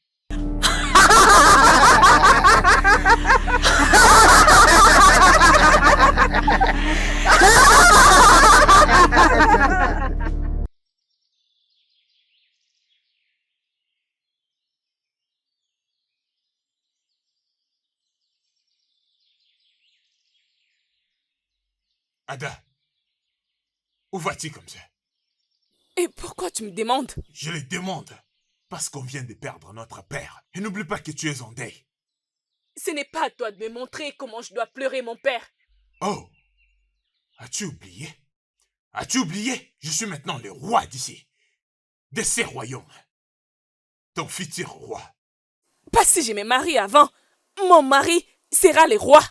Ada, où vas-tu comme ça? Et pourquoi tu me demandes? Je le demande parce qu'on vient de perdre notre père. Et n'oublie pas que tu es en deuil. Ce n'est pas à toi de me montrer comment je dois pleurer mon père. Oh, as-tu oublié? As-tu oublié? Je suis maintenant le roi d'ici, de ces royaumes. Ton futur roi. Pas si je me marie avant. Mon mari sera le roi.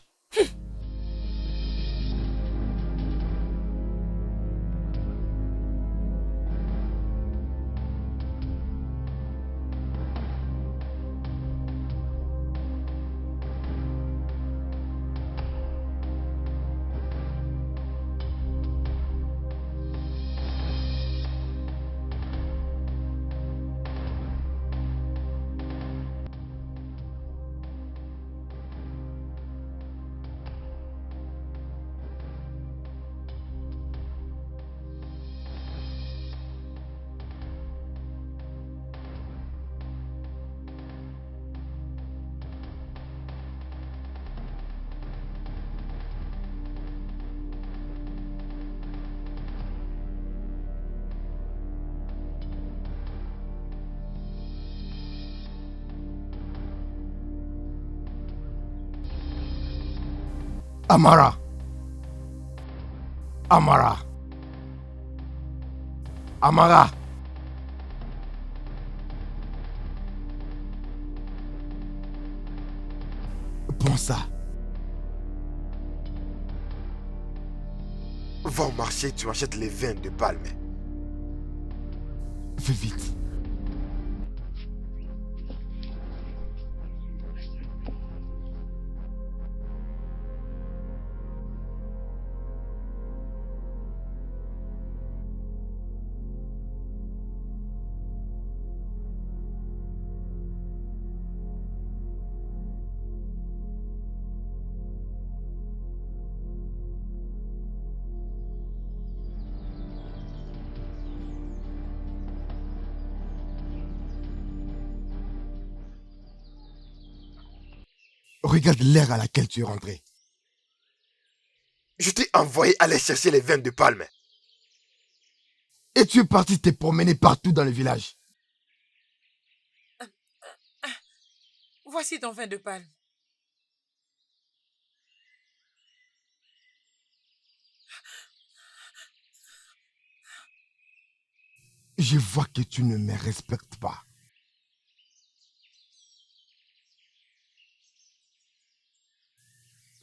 Amara. Amara. Amara. Prends ça. Va au marché, tu achètes les vins de palme. Fais vite. Regarde l'ère à laquelle tu es rentré. Je t'ai envoyé aller chercher les vins de palme. Et tu es parti te promener partout dans le village. Voici ton vin de palme. Je vois que tu ne me respectes pas.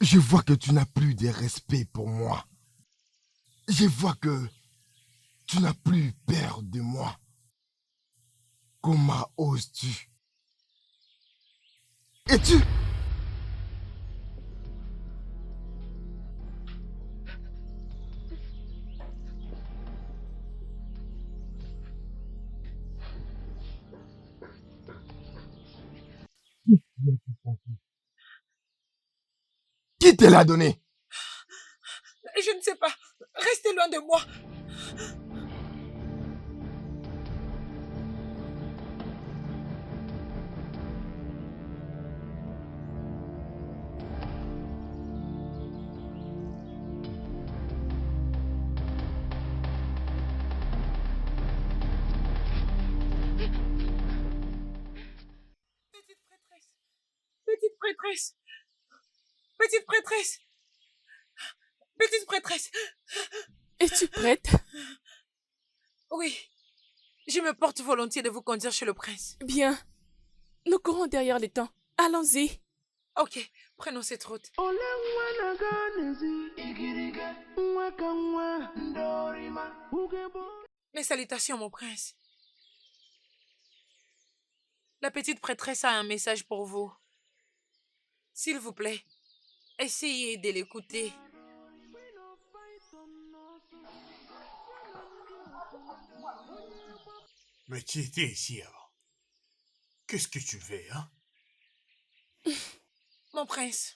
Je vois que tu n'as plus de respect pour moi. Je vois que tu n'as plus peur de moi. Comment oses-tu? Et tu... Qui te l'a donné? Je ne sais pas. Restez loin de moi. Petite prêtresse. Petite prêtresse. Petite prêtresse. Es-tu prête? Oui. Je me porte volontiers de vous conduire chez le prince. Bien. Nous courons derrière les temps. Allons-y. Ok, prenons cette route. Mes salutations, mon prince. La petite prêtresse a un message pour vous. S'il vous plaît, essayez de l'écouter. Mais tu étais ici avant. Qu'est-ce que tu veux, hein? Mon prince,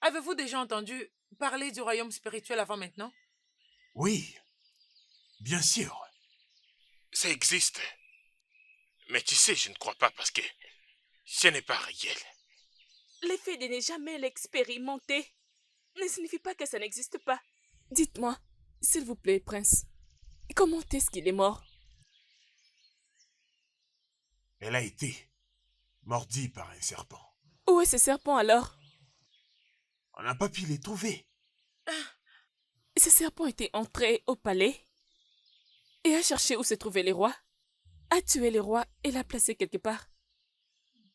avez-vous déjà entendu parler du royaume spirituel avant maintenant? Oui, bien sûr. Ça existe. Mais tu sais, je ne crois pas parce que ce n'est pas réel. L'effet de ne jamais l'expérimenter ne signifie pas que ça n'existe pas. Dites-moi, s'il vous plaît, prince, comment est-ce qu'il est mort? Elle a été mordie par un serpent. Où est ce serpent alors? On n'a pas pu les trouver. Ce serpent était entré au palais et a cherché où se trouvaient les rois, a tué les rois et l'a placé quelque part.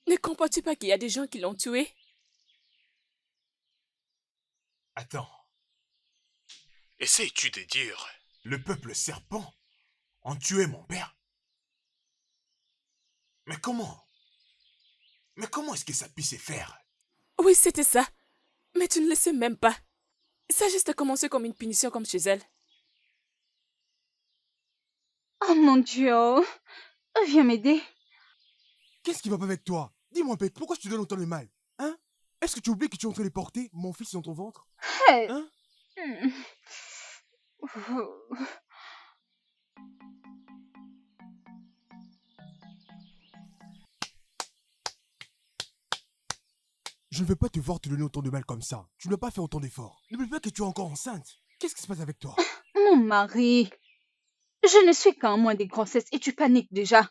Ne comprends-tu pas qu'il y a des gens qui l'ont tué? Attends, Essayes-tu de dire... le peuple serpent ont tué mon père? Mais comment? Mais comment est-ce que ça puisse se faire? Oui, c'était ça. Mais tu ne le sais même pas. Ça a juste commencé comme une punition comme chez elle. Oh mon Dieu. Viens m'aider. Qu'est-ce qui va pas avec toi? Dis-moi, Pec, pourquoi tu te donnes autant de mal? Hein? Est-ce que tu oublies que tu es en train de porter mon fils dans ton ventre? Hey. Hein? Je ne veux pas te voir te donner autant de mal comme ça. Tu n'as pas fait autant d'efforts. N'oublie pas que tu es encore enceinte. Qu'est-ce qui se passe avec toi? Mon mari. Je ne suis qu'à un mois de grossesse et tu paniques déjà.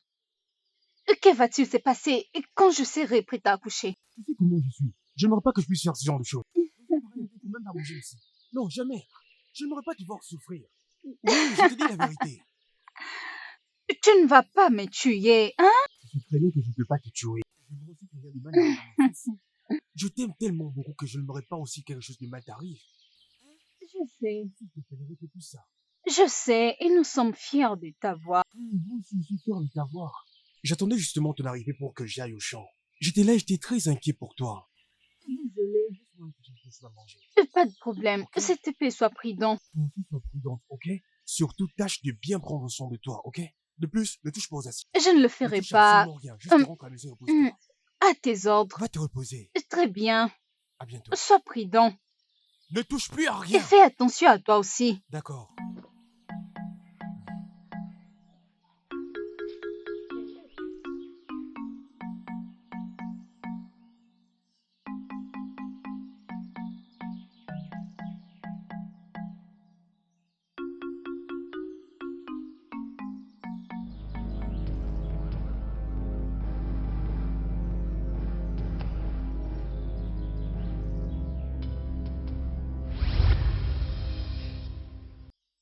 Que va-t-il se passer quand je serai prête à accoucher? Tu sais comment je suis. Je n'aimerais pas que je puisse faire ce genre de choses. Même pas bouger ici. Non, jamais. Je n'aimerais pas te voir souffrir. Oui, je te dis la vérité. Tu ne vas pas me tuer, hein? Je sais très bien que je ne peux pas te tuer. J'aimerais aussi que rien de mal n'arrive à mon fils. Je t'aime tellement beaucoup que je n'aimerais pas aussi que quelque chose de mal t'arrive. Je sais. S'il te plaît, ne répète plus ça. Je sais, et nous sommes fiers de t'avoir. Moi aussi, je suis fier de t'avoir. J'attendais justement ton arrivée pour que j'aille au champ. J'étais là et j'étais très inquiet pour toi. Désolée. Laisse-moi que j'ai quelque chose à manger. Pas de problème. S'il te plaît, sois prudent. Toi aussi, sois prudente, ok? Surtout, tâche de bien prendre soin de toi, ok? De plus, ne touche pas aux assiettes. Je ne le Ne ferai touche pas. absolument rien. Juste rentre à la maison et repose-toi. À tes ordres. Va te reposer. Très bien. À bientôt. Sois prudent. Ne touche plus à Et rien. fais attention à toi aussi. D'accord.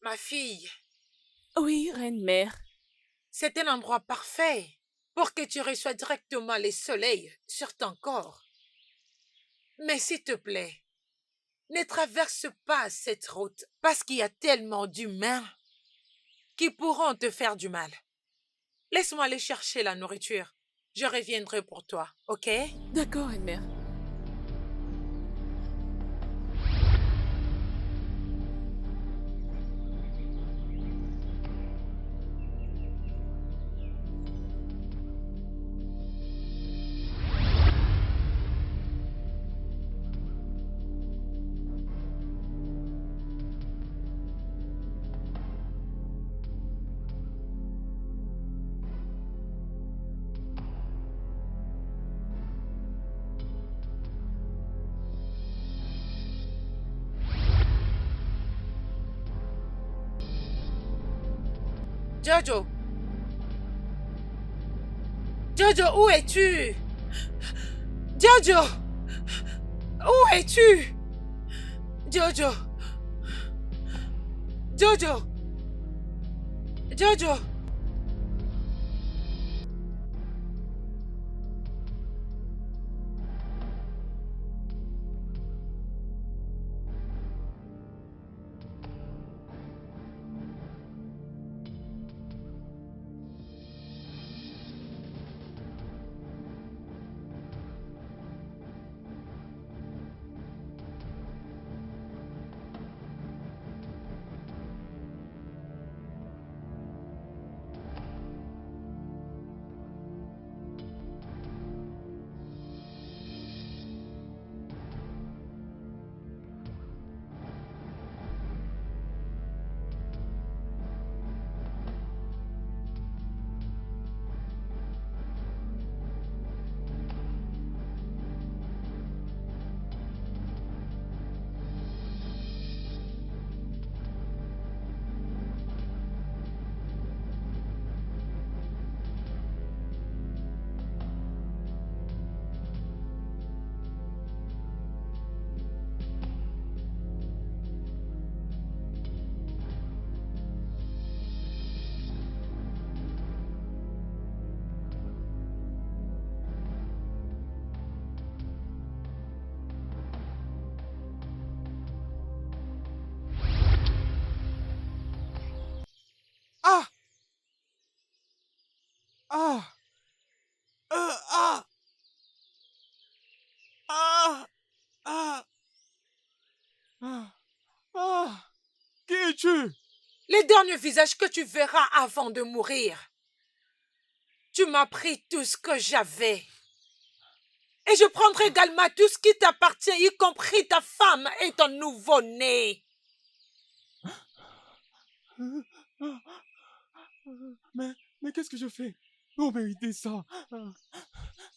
Ma fille, Oui, reine-mère. c'est un endroit parfait pour que tu reçois directement les soleils sur ton corps. Mais s'il te plaît, ne traverse pas cette route parce qu'il y a tellement d'humains qui pourront te faire du mal. Laisse-moi aller chercher la nourriture. Je reviendrai pour toi, ok? D'accord, reine-mère. Jojo! Jojo, où es-tu? Jojo! Où es-tu? Jojo! Jojo! Jojo! Ah! Ah! Ah! Ah! Ah! Ah! Ah! Qui es-tu? Le dernier visage que tu verras avant de mourir. Tu m'as pris tout ce que j'avais. Et je prendrai également tout ce qui t'appartient, y compris ta femme et ton nouveau-né. Mais qu'est-ce que je fais pour mériter ça?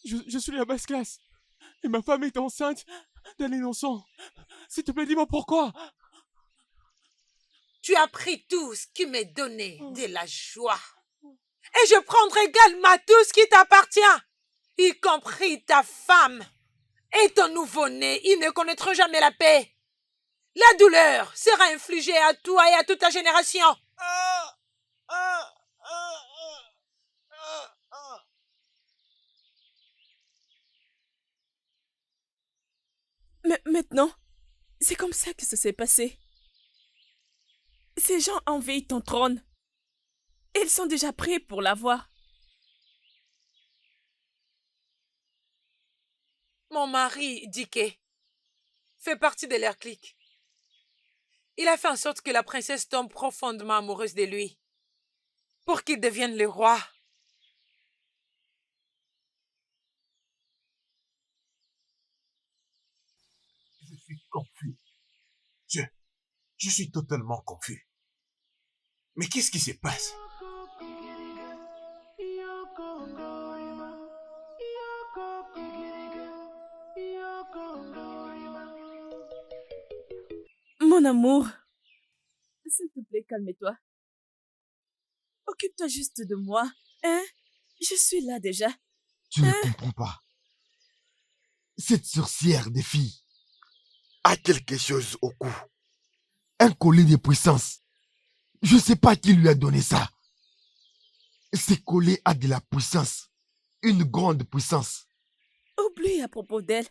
Je suis la basse classe. Et ma femme est enceinte d'un innocent. S'il te plaît, dis-moi pourquoi. Tu as pris tout ce qui m'est donné de la joie. Et je prendrai également tout ce qui t'appartient, y compris ta femme et ton nouveau-né. Ils ne connaîtront jamais la paix. La douleur sera infligée à toi et à toute ta génération. Mais maintenant, c'est comme ça que ça s'est passé. Ces gens envahissent ton trône. Et ils sont déjà prêts pour l'avoir. Mon mari, Dike, fait partie de leur clique. Il a fait en sorte que la princesse tombe profondément amoureuse de lui pour qu'il devienne le roi. Je suis confus. Je suis totalement confus. Mais qu'est-ce qui se passe? Mon amour, s'il te plaît, calme-toi. Occupe-toi juste de moi, hein? Je suis là déjà. Tu ne comprends pas. Cette sorcière des filles a quelque chose au cou. Un collier de puissance. Je ne sais pas qui lui a donné ça. Ce collier a de la puissance. Une grande puissance. Oublie à propos d'elle.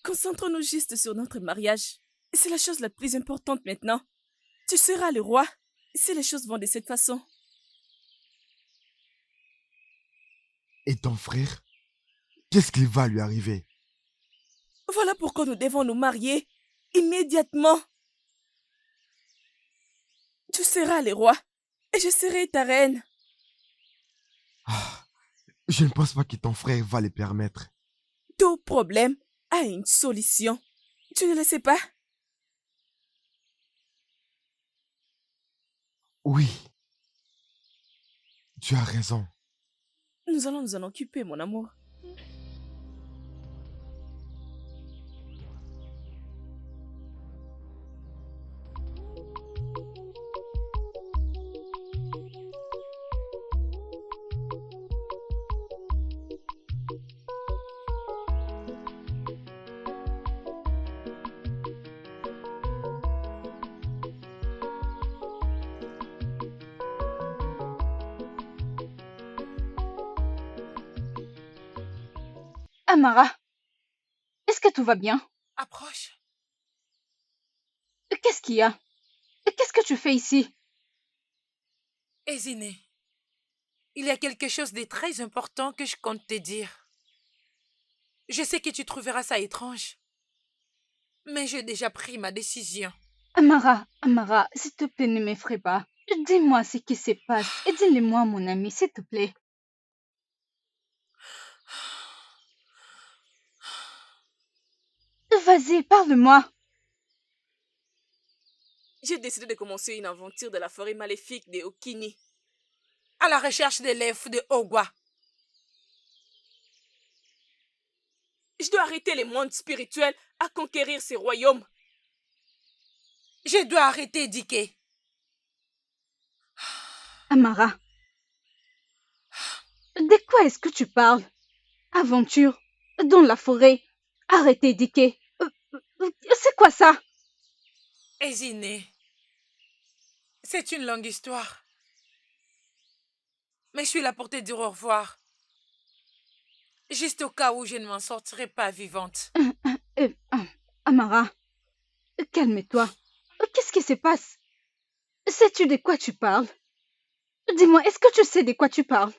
Concentrons-nous juste sur notre mariage. C'est la chose la plus importante maintenant. Tu seras le roi si les choses vont de cette façon. Et ton frère, qu'est-ce qui va lui arriver? Voilà pourquoi nous devons nous marier immédiatement. Tu seras le roi et je serai ta reine. Je ne pense pas que ton frère va le permettre. Tout problème a une solution. Tu ne le sais pas? Oui. Tu as raison. Nous allons nous en occuper, mon amour. Amara, est-ce que tout va bien? Approche. Qu'est-ce qu'il y a? Qu'est-ce que tu fais ici? Eziné, il y a quelque chose de très important que je compte te dire. Je sais que tu trouveras ça étrange, mais j'ai déjà pris ma décision. Amara, s'il te plaît, ne m'effraie pas. Dis-moi ce qui se passe et dis-le-moi, mon ami, s'il te plaît. Vas-y, parle-moi. J'ai décidé de commencer une aventure de la forêt maléfique de Okini. À la recherche de l'elfe de Ogwa. Je dois arrêter les mondes spirituels à conquérir ces royaumes. Je dois arrêter Dike. Amara, de quoi est-ce que tu parles? Aventure, dans la forêt, arrêtez Dike. C'est quoi ça? Eziné, c'est une longue histoire. Mais je suis là pour te dire au revoir. Juste au cas où je ne m'en sortirai pas vivante. Amara, calme-toi. Qu'est-ce qui se passe? Sais-tu de quoi tu parles? Dis-moi, est-ce que tu sais de quoi tu parles?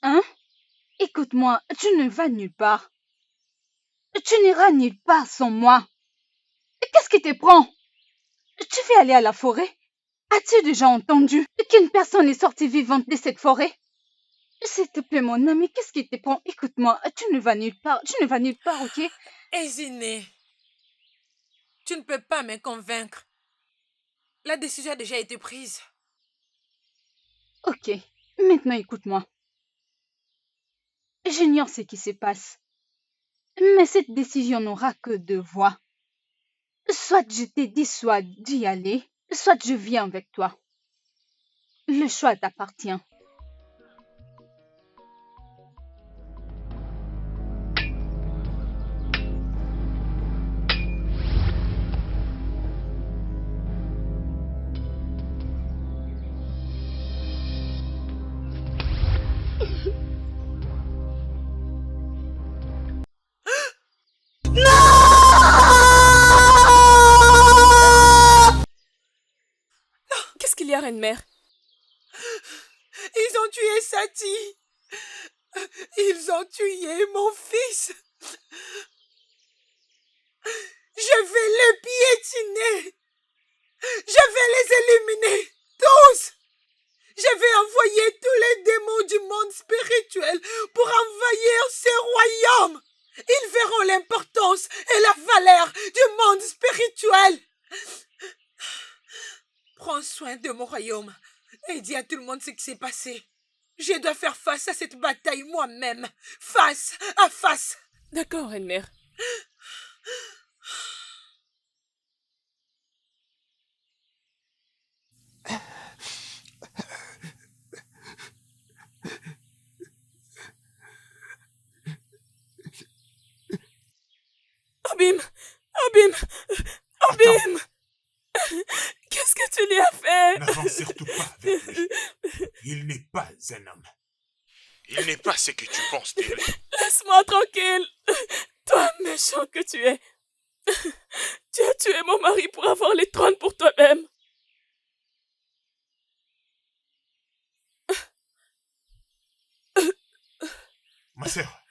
Hein? Écoute-moi, tu ne vas nulle part. Tu n'iras nulle part sans moi. Qu'est-ce qui te prend? Tu veux aller à la forêt? As-tu déjà entendu qu'une personne est sortie vivante de cette forêt? S'il te plaît, mon ami, qu'est-ce qui te prend? Écoute-moi, tu ne vas nulle part. Tu ne vas nulle part, ok? Eziné, tu ne peux pas me convaincre. La décision a déjà été prise. Ok, maintenant écoute-moi. J'ignore ce qui se passe. Mais cette décision n'aura que deux voies. Soit je te dissuade d'y aller, soit je viens avec toi. Le choix t'appartient. Qu'est-ce qu'il y a, reine-mère? Ils ont tué Sati. Ils ont tué mon fils. Je vais les piétiner. Je vais les éliminer. Tous. Je vais envoyer tous les démons du monde spirituel pour envahir ces royaumes. Ils verront l'importance et la valeur du monde spirituel. Prends soin de mon royaume et dis à tout le monde ce qui s'est passé. Je dois faire face à cette bataille moi-même, face à face. D'accord, reine-mère. Abim! Abim! Abim! Qu'est-ce que tu lui as fait? N'avance surtout pas vers lui. Il n'est pas un homme. Il n'est pas ce que tu penses de lui. Laisse-moi tranquille. Toi, méchant que tu es. Tu as tué mon mari pour avoir les trônes pour toi-même. Ma sœur,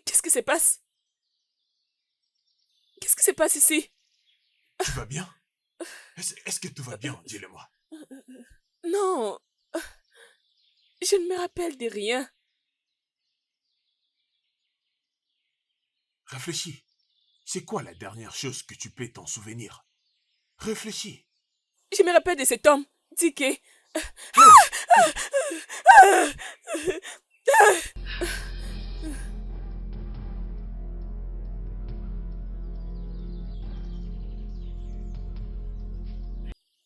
Qu'est-ce qui se passe? Qu'est-ce qui se passe ici? tu vas bien? Est-ce que tout va bien? Dis-le-moi. Non. Je ne me rappelle de rien. Réfléchis. C'est quoi la dernière chose que tu peux t'en souvenir? Réfléchis. Je me rappelle de cet homme, Dike.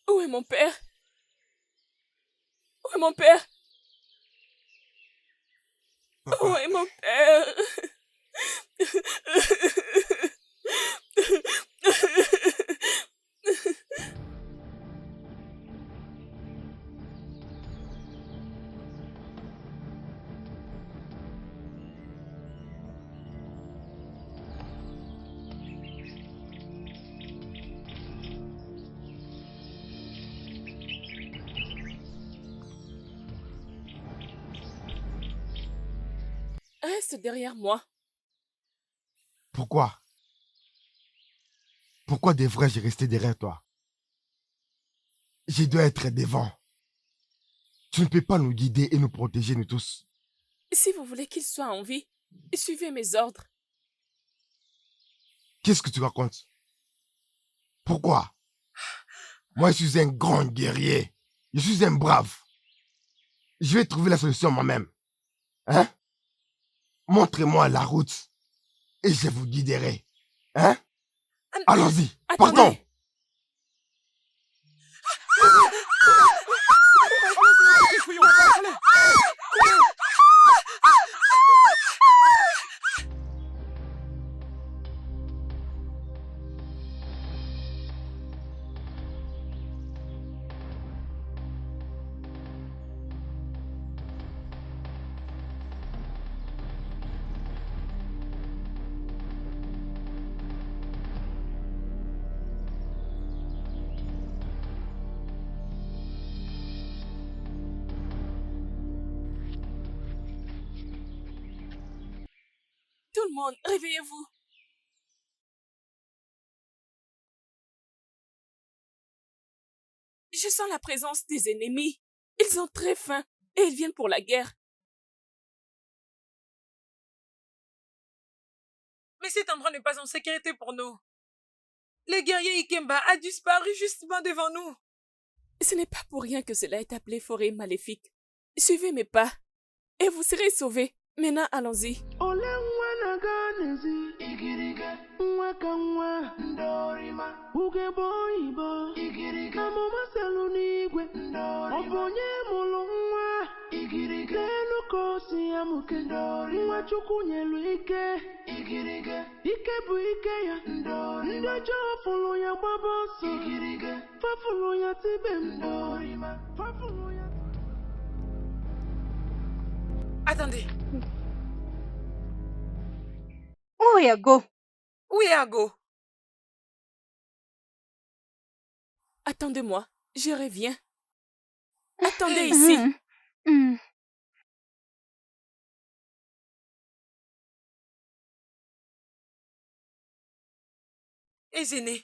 Où est mon père? Où est mon père? Papa, Où est mon père? Reste derrière moi. Pourquoi? Pourquoi devrais-je rester derrière toi? Je dois être devant. Tu ne peux pas nous guider et nous protéger, nous tous. Si vous voulez qu'il soit en vie, suivez mes ordres. Qu'est-ce que tu racontes? Pourquoi? Moi, je suis un grand guerrier. Je suis un brave. Je vais trouver la solution moi-même. Hein? Montrez-moi la route et je vous guiderai. Hein? Allons-y, partons! Attendez. Tout le monde, réveillez-vous. Je sens la présence des ennemis. Ils ont très faim et ils viennent pour la guerre. Mais cet endroit n'est pas en sécurité pour nous. Le guerrier Ikemba a disparu justement devant nous. Ce n'est pas pour rien que cela est appelé forêt maléfique. Suivez mes pas et vous serez sauvés. Maintenant, allons-y. Attendez. Où est Ago? Où est Ago? Attendez-moi, je reviens. Attendez ici. Ezéné,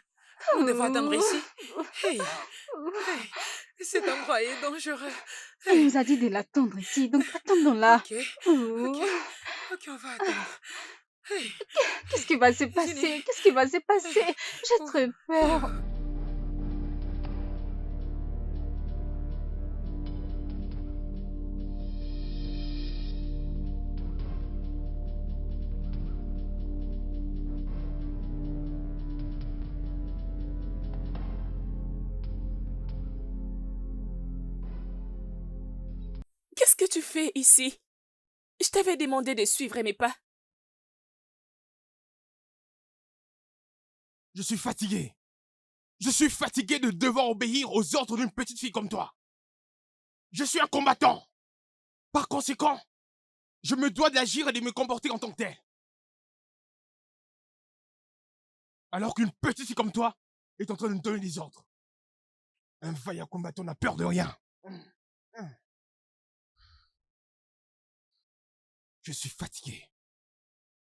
nous devons attendre ici. Hey. Cet endroit est dangereux. Elle nous a dit de l'attendre ici, donc attendons-là. Ok, on va attendre. Hey. Qu'est-ce qui va se passer? Qu'est-ce qui va se passer? J'ai très peur. Qu'est-ce que tu fais ici? Je t'avais demandé de suivre mes pas. Je suis fatigué. Je suis fatigué de devoir obéir aux ordres d'une petite fille comme toi. Je suis un combattant. Par conséquent, je me dois d'agir et de me comporter en tant que tel. Alors qu'une petite fille comme toi est en train de me donner des ordres. Un vaillant combattant n'a peur de rien. Je suis fatigué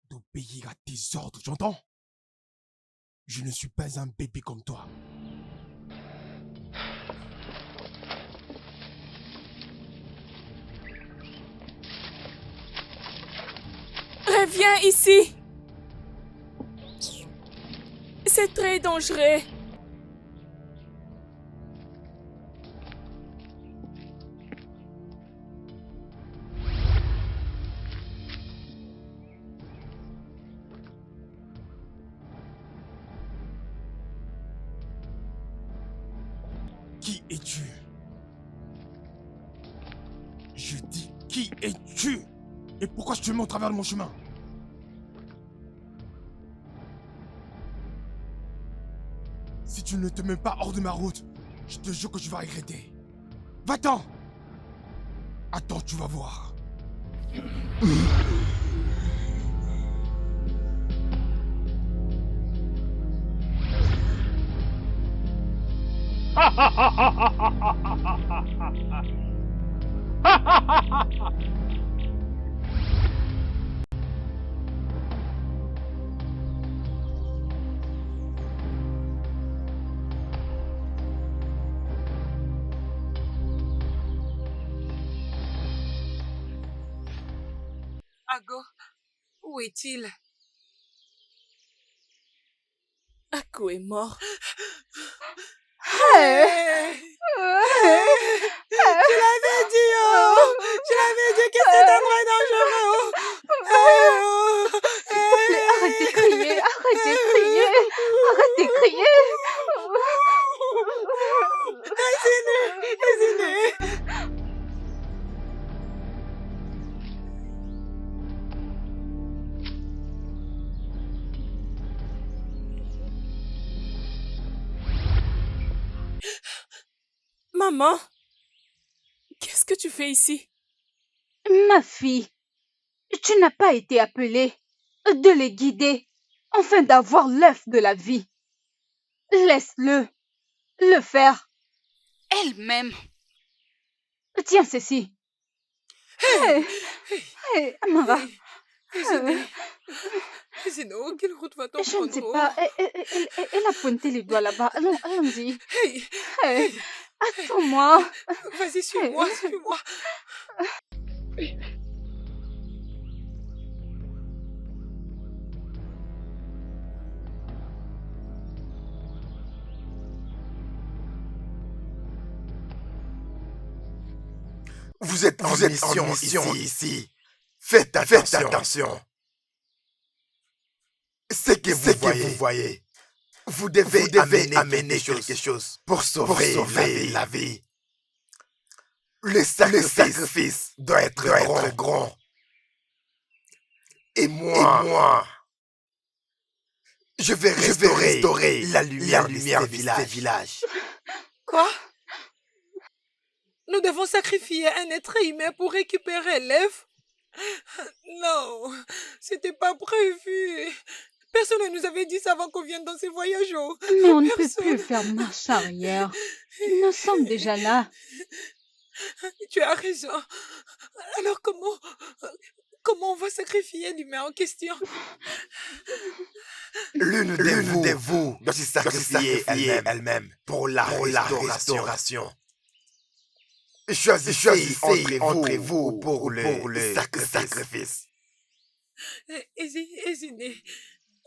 d'obéir à tes ordres, j'entends? Je ne suis pas un bébé comme toi. Reviens ici. C'est très dangereux. Qui es-tu? Je dis, qui es-tu? Et pourquoi je te mets au travers de mon chemin? Si tu ne te mets pas hors de ma route, je te jure que tu vas regretter. Va-t'en! Attends, tu vas voir. Margot, où est-il? Ako est mort. Hey! Je l'avais dit, oh! Je l'avais dit que cet endroit est dangereux, oh! S'il te plaît, arrête de crier, arrête de crier, arrête de crier. Maman, qu'est-ce que tu fais ici? Ma fille, tu n'as pas été appelée de les guider afin d'avoir l'œuf de la vie. Laisse-le le faire elle-même. Tiens ceci. Hey, Amara, Zéno, quelle route va-t-on je ne sais prendre? pas. Elle a pointé les doigts là-bas. Allons-y. Hey, Hey, attends-moi. vas-y, suis-moi, suis-moi. Vous êtes en mission ici. Faites attention. Ce que vous voyez, vous devez amener quelque chose pour sauver la vie. Le sacrifice doit être grand. Et moi, je vais restaurer la lumière de ce village. Quoi? Nous devons sacrifier un être humain pour récupérer l'œuf? Non, c'était pas prévu. Personne ne nous avait dit ça avant qu'on vienne dans ces voyages. Mais on ne peut plus faire marche arrière. Nous sommes déjà là. Tu as raison. Alors comment on va sacrifier l'humain en question? L'une de vous doit se sacrifier elle-même pour la restauration. Choisissez entre vous pour le sacrifice.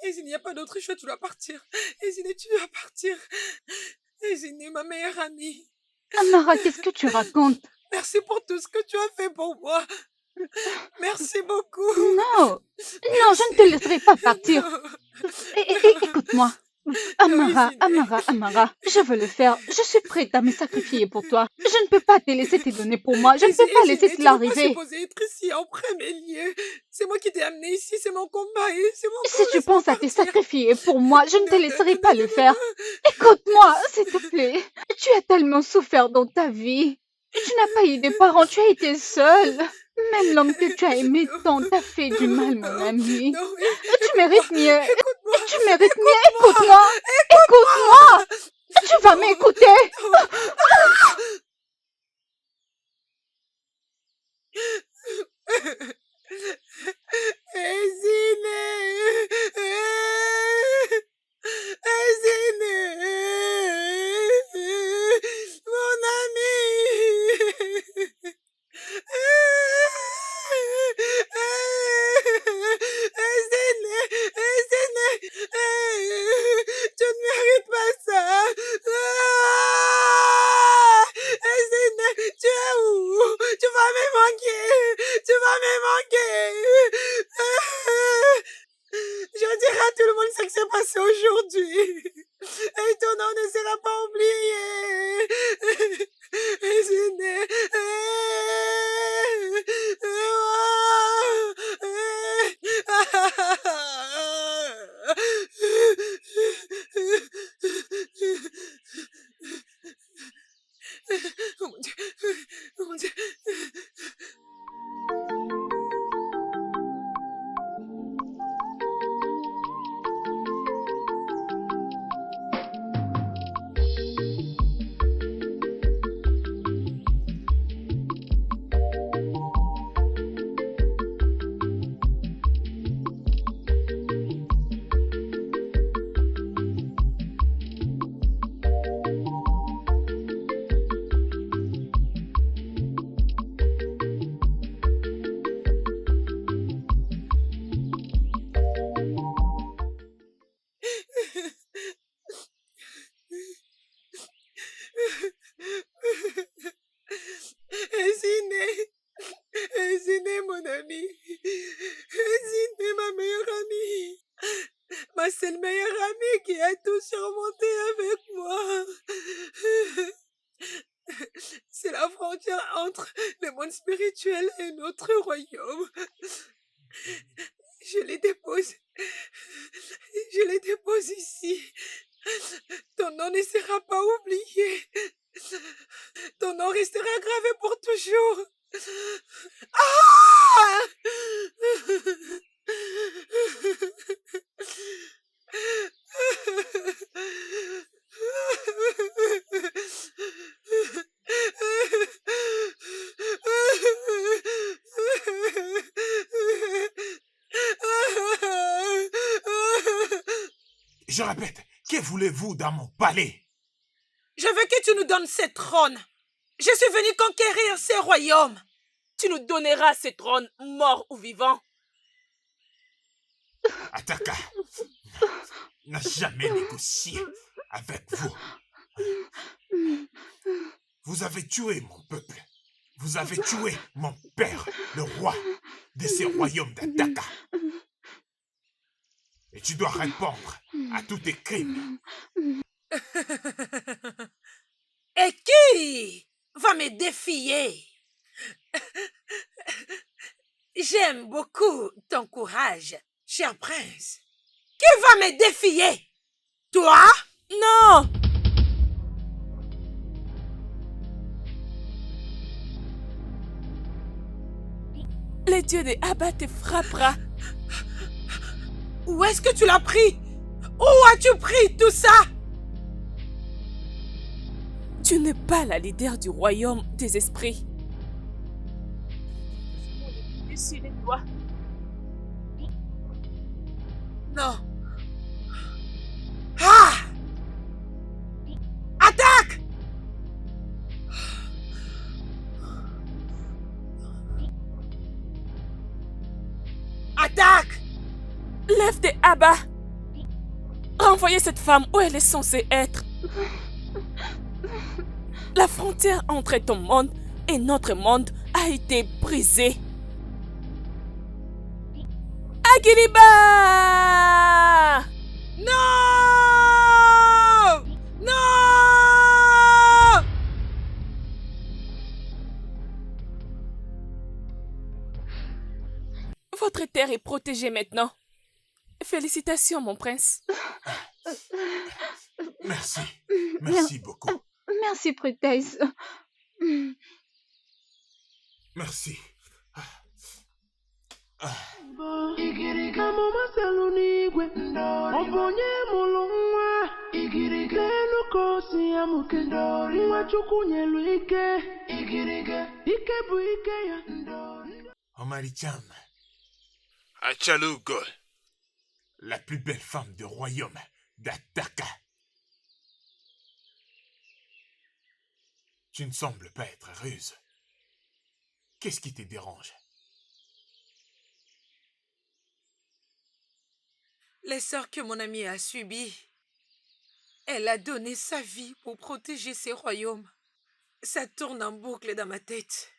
Ezine, il n'y a pas d'autre choix, tu dois partir. Ezine, tu dois partir. Ezine, ma meilleure amie. Amara, qu'est-ce que tu racontes? Merci pour tout ce que tu as fait pour moi. Merci beaucoup. Non, je ne te laisserai pas partir. Écoute-moi. Amara, je veux le faire. Je suis prête à me sacrifier pour toi. Je ne peux pas te laisser te donner pour moi. Je ne peux pas laisser cela arriver. Tu n'es pas supposé être ici en premier lieu. C'est moi qui t'ai amené ici, c'est mon combat. Si tu penses à te sacrifier pour moi, je ne te laisserai pas le faire. Écoute-moi, s'il te plaît. Tu as tellement souffert dans ta vie. Tu n'as pas eu de parents, tu as été seule. Même l'homme que tu as aimé tant t'a fait du mal, mon ami. Tu mérites mieux. Tu mérites mieux. Écoute-moi. Écoute-moi. Tu vas m'écouter. Mon ami. Tu ne mérites pas ça. Tu es où? Tu vas me manquer. Je dirai à tout le monde ce qui s'est passé aujourd'hui. Et ton nom ne sera pas oublié. Oh mon Dieu. Oh mon Dieu. ma seule meilleure amie qui a tout surmonté avec moi. C'est la frontière entre le monde spirituel et notre royaume. Je les dépose. Je les dépose ici. Ton nom ne sera pas oublié. Ton nom restera gravé pour toujours. Ah! Je répète, que voulez-vous dans mon palais? Je veux que tu nous donnes ce trône. Je suis venu conquérir ces royaumes. Tu nous donneras ce trône, mort ou vivant. Ataka n'a jamais négocié avec vous. Vous avez tué mon peuple. Vous avez tué mon père, le roi de ces royaumes d'Ataka. Et tu dois répondre à tous tes crimes. Et qui va me défier? J'aime beaucoup ton courage, cher prince. Qui va me défier? Toi? Non! Le dieu de Abba te frappera. Où est-ce que tu l'as pris? Où as-tu pris tout ça? Tu n'es pas la leader du royaume des esprits. Au-dessus de toi. Non. Ah! Attaque! Attaque! Lève de Abba. Renvoyez cette femme où elle est censée être. La frontière entre ton monde et notre monde a été brisée. Agiliba! Non! Non! Votre terre est protégée maintenant. Félicitations, mon prince. Merci. Merci beaucoup. Merci, prêtresse. Merci. Igiriga mama salunigwe obonye mulunwa igiriga nukosi ya mukendori wachukunye luike igiriga ikebu ike ya ndori Omari-chan. Achalugol. La plus belle femme du royaume d'Ataka. Tu ne sembles pas être heureuse. Qu'est-ce qui te dérange? Les sorts que mon amie a subis. Elle a donné sa vie pour protéger ses royaumes. Ça tourne en boucle dans ma tête.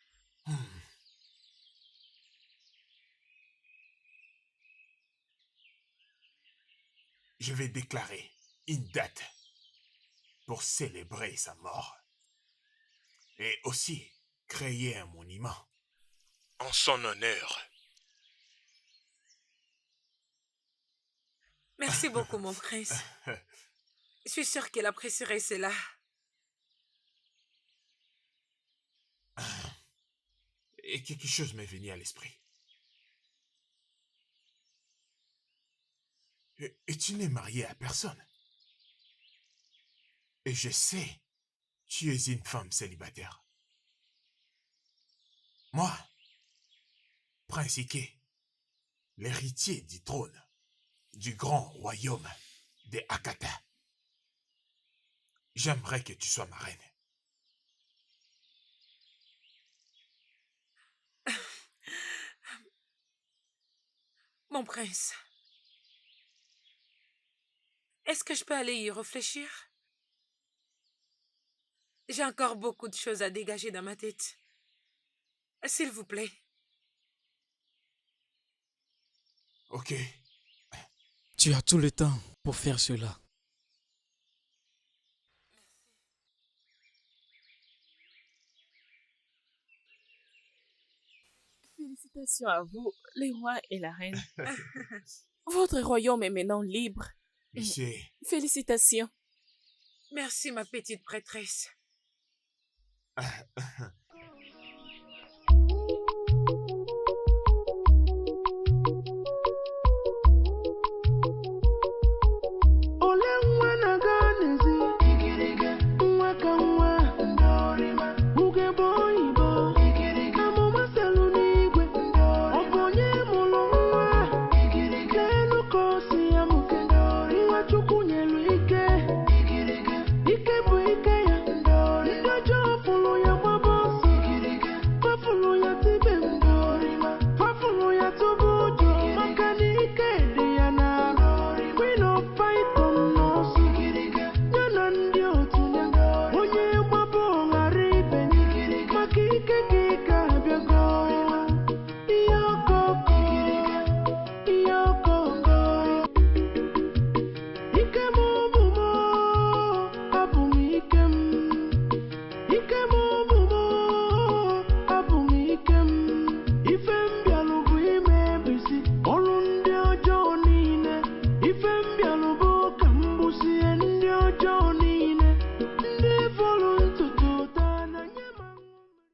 Je vais déclarer une date pour célébrer sa mort. Et aussi créer un monument en son honneur. Merci beaucoup, mon prince. Je suis sûre qu'elle apprécierait cela. Et quelque chose m'est venu à l'esprit. Et tu n'es marié à personne. Et je sais, tu es une femme célibataire. Moi, Prince Ike, l'héritier du trône du grand royaume des Akata, j'aimerais que tu sois ma reine. Mon prince, est-ce que je peux aller y réfléchir? J'ai encore beaucoup de choses à dégager dans ma tête. S'il vous plaît. Ok. Tu as tout le temps pour faire cela. Félicitations à vous, les rois et la reine. Votre royaume est maintenant libre. Je sais. Félicitations. Merci, ma petite prêtresse.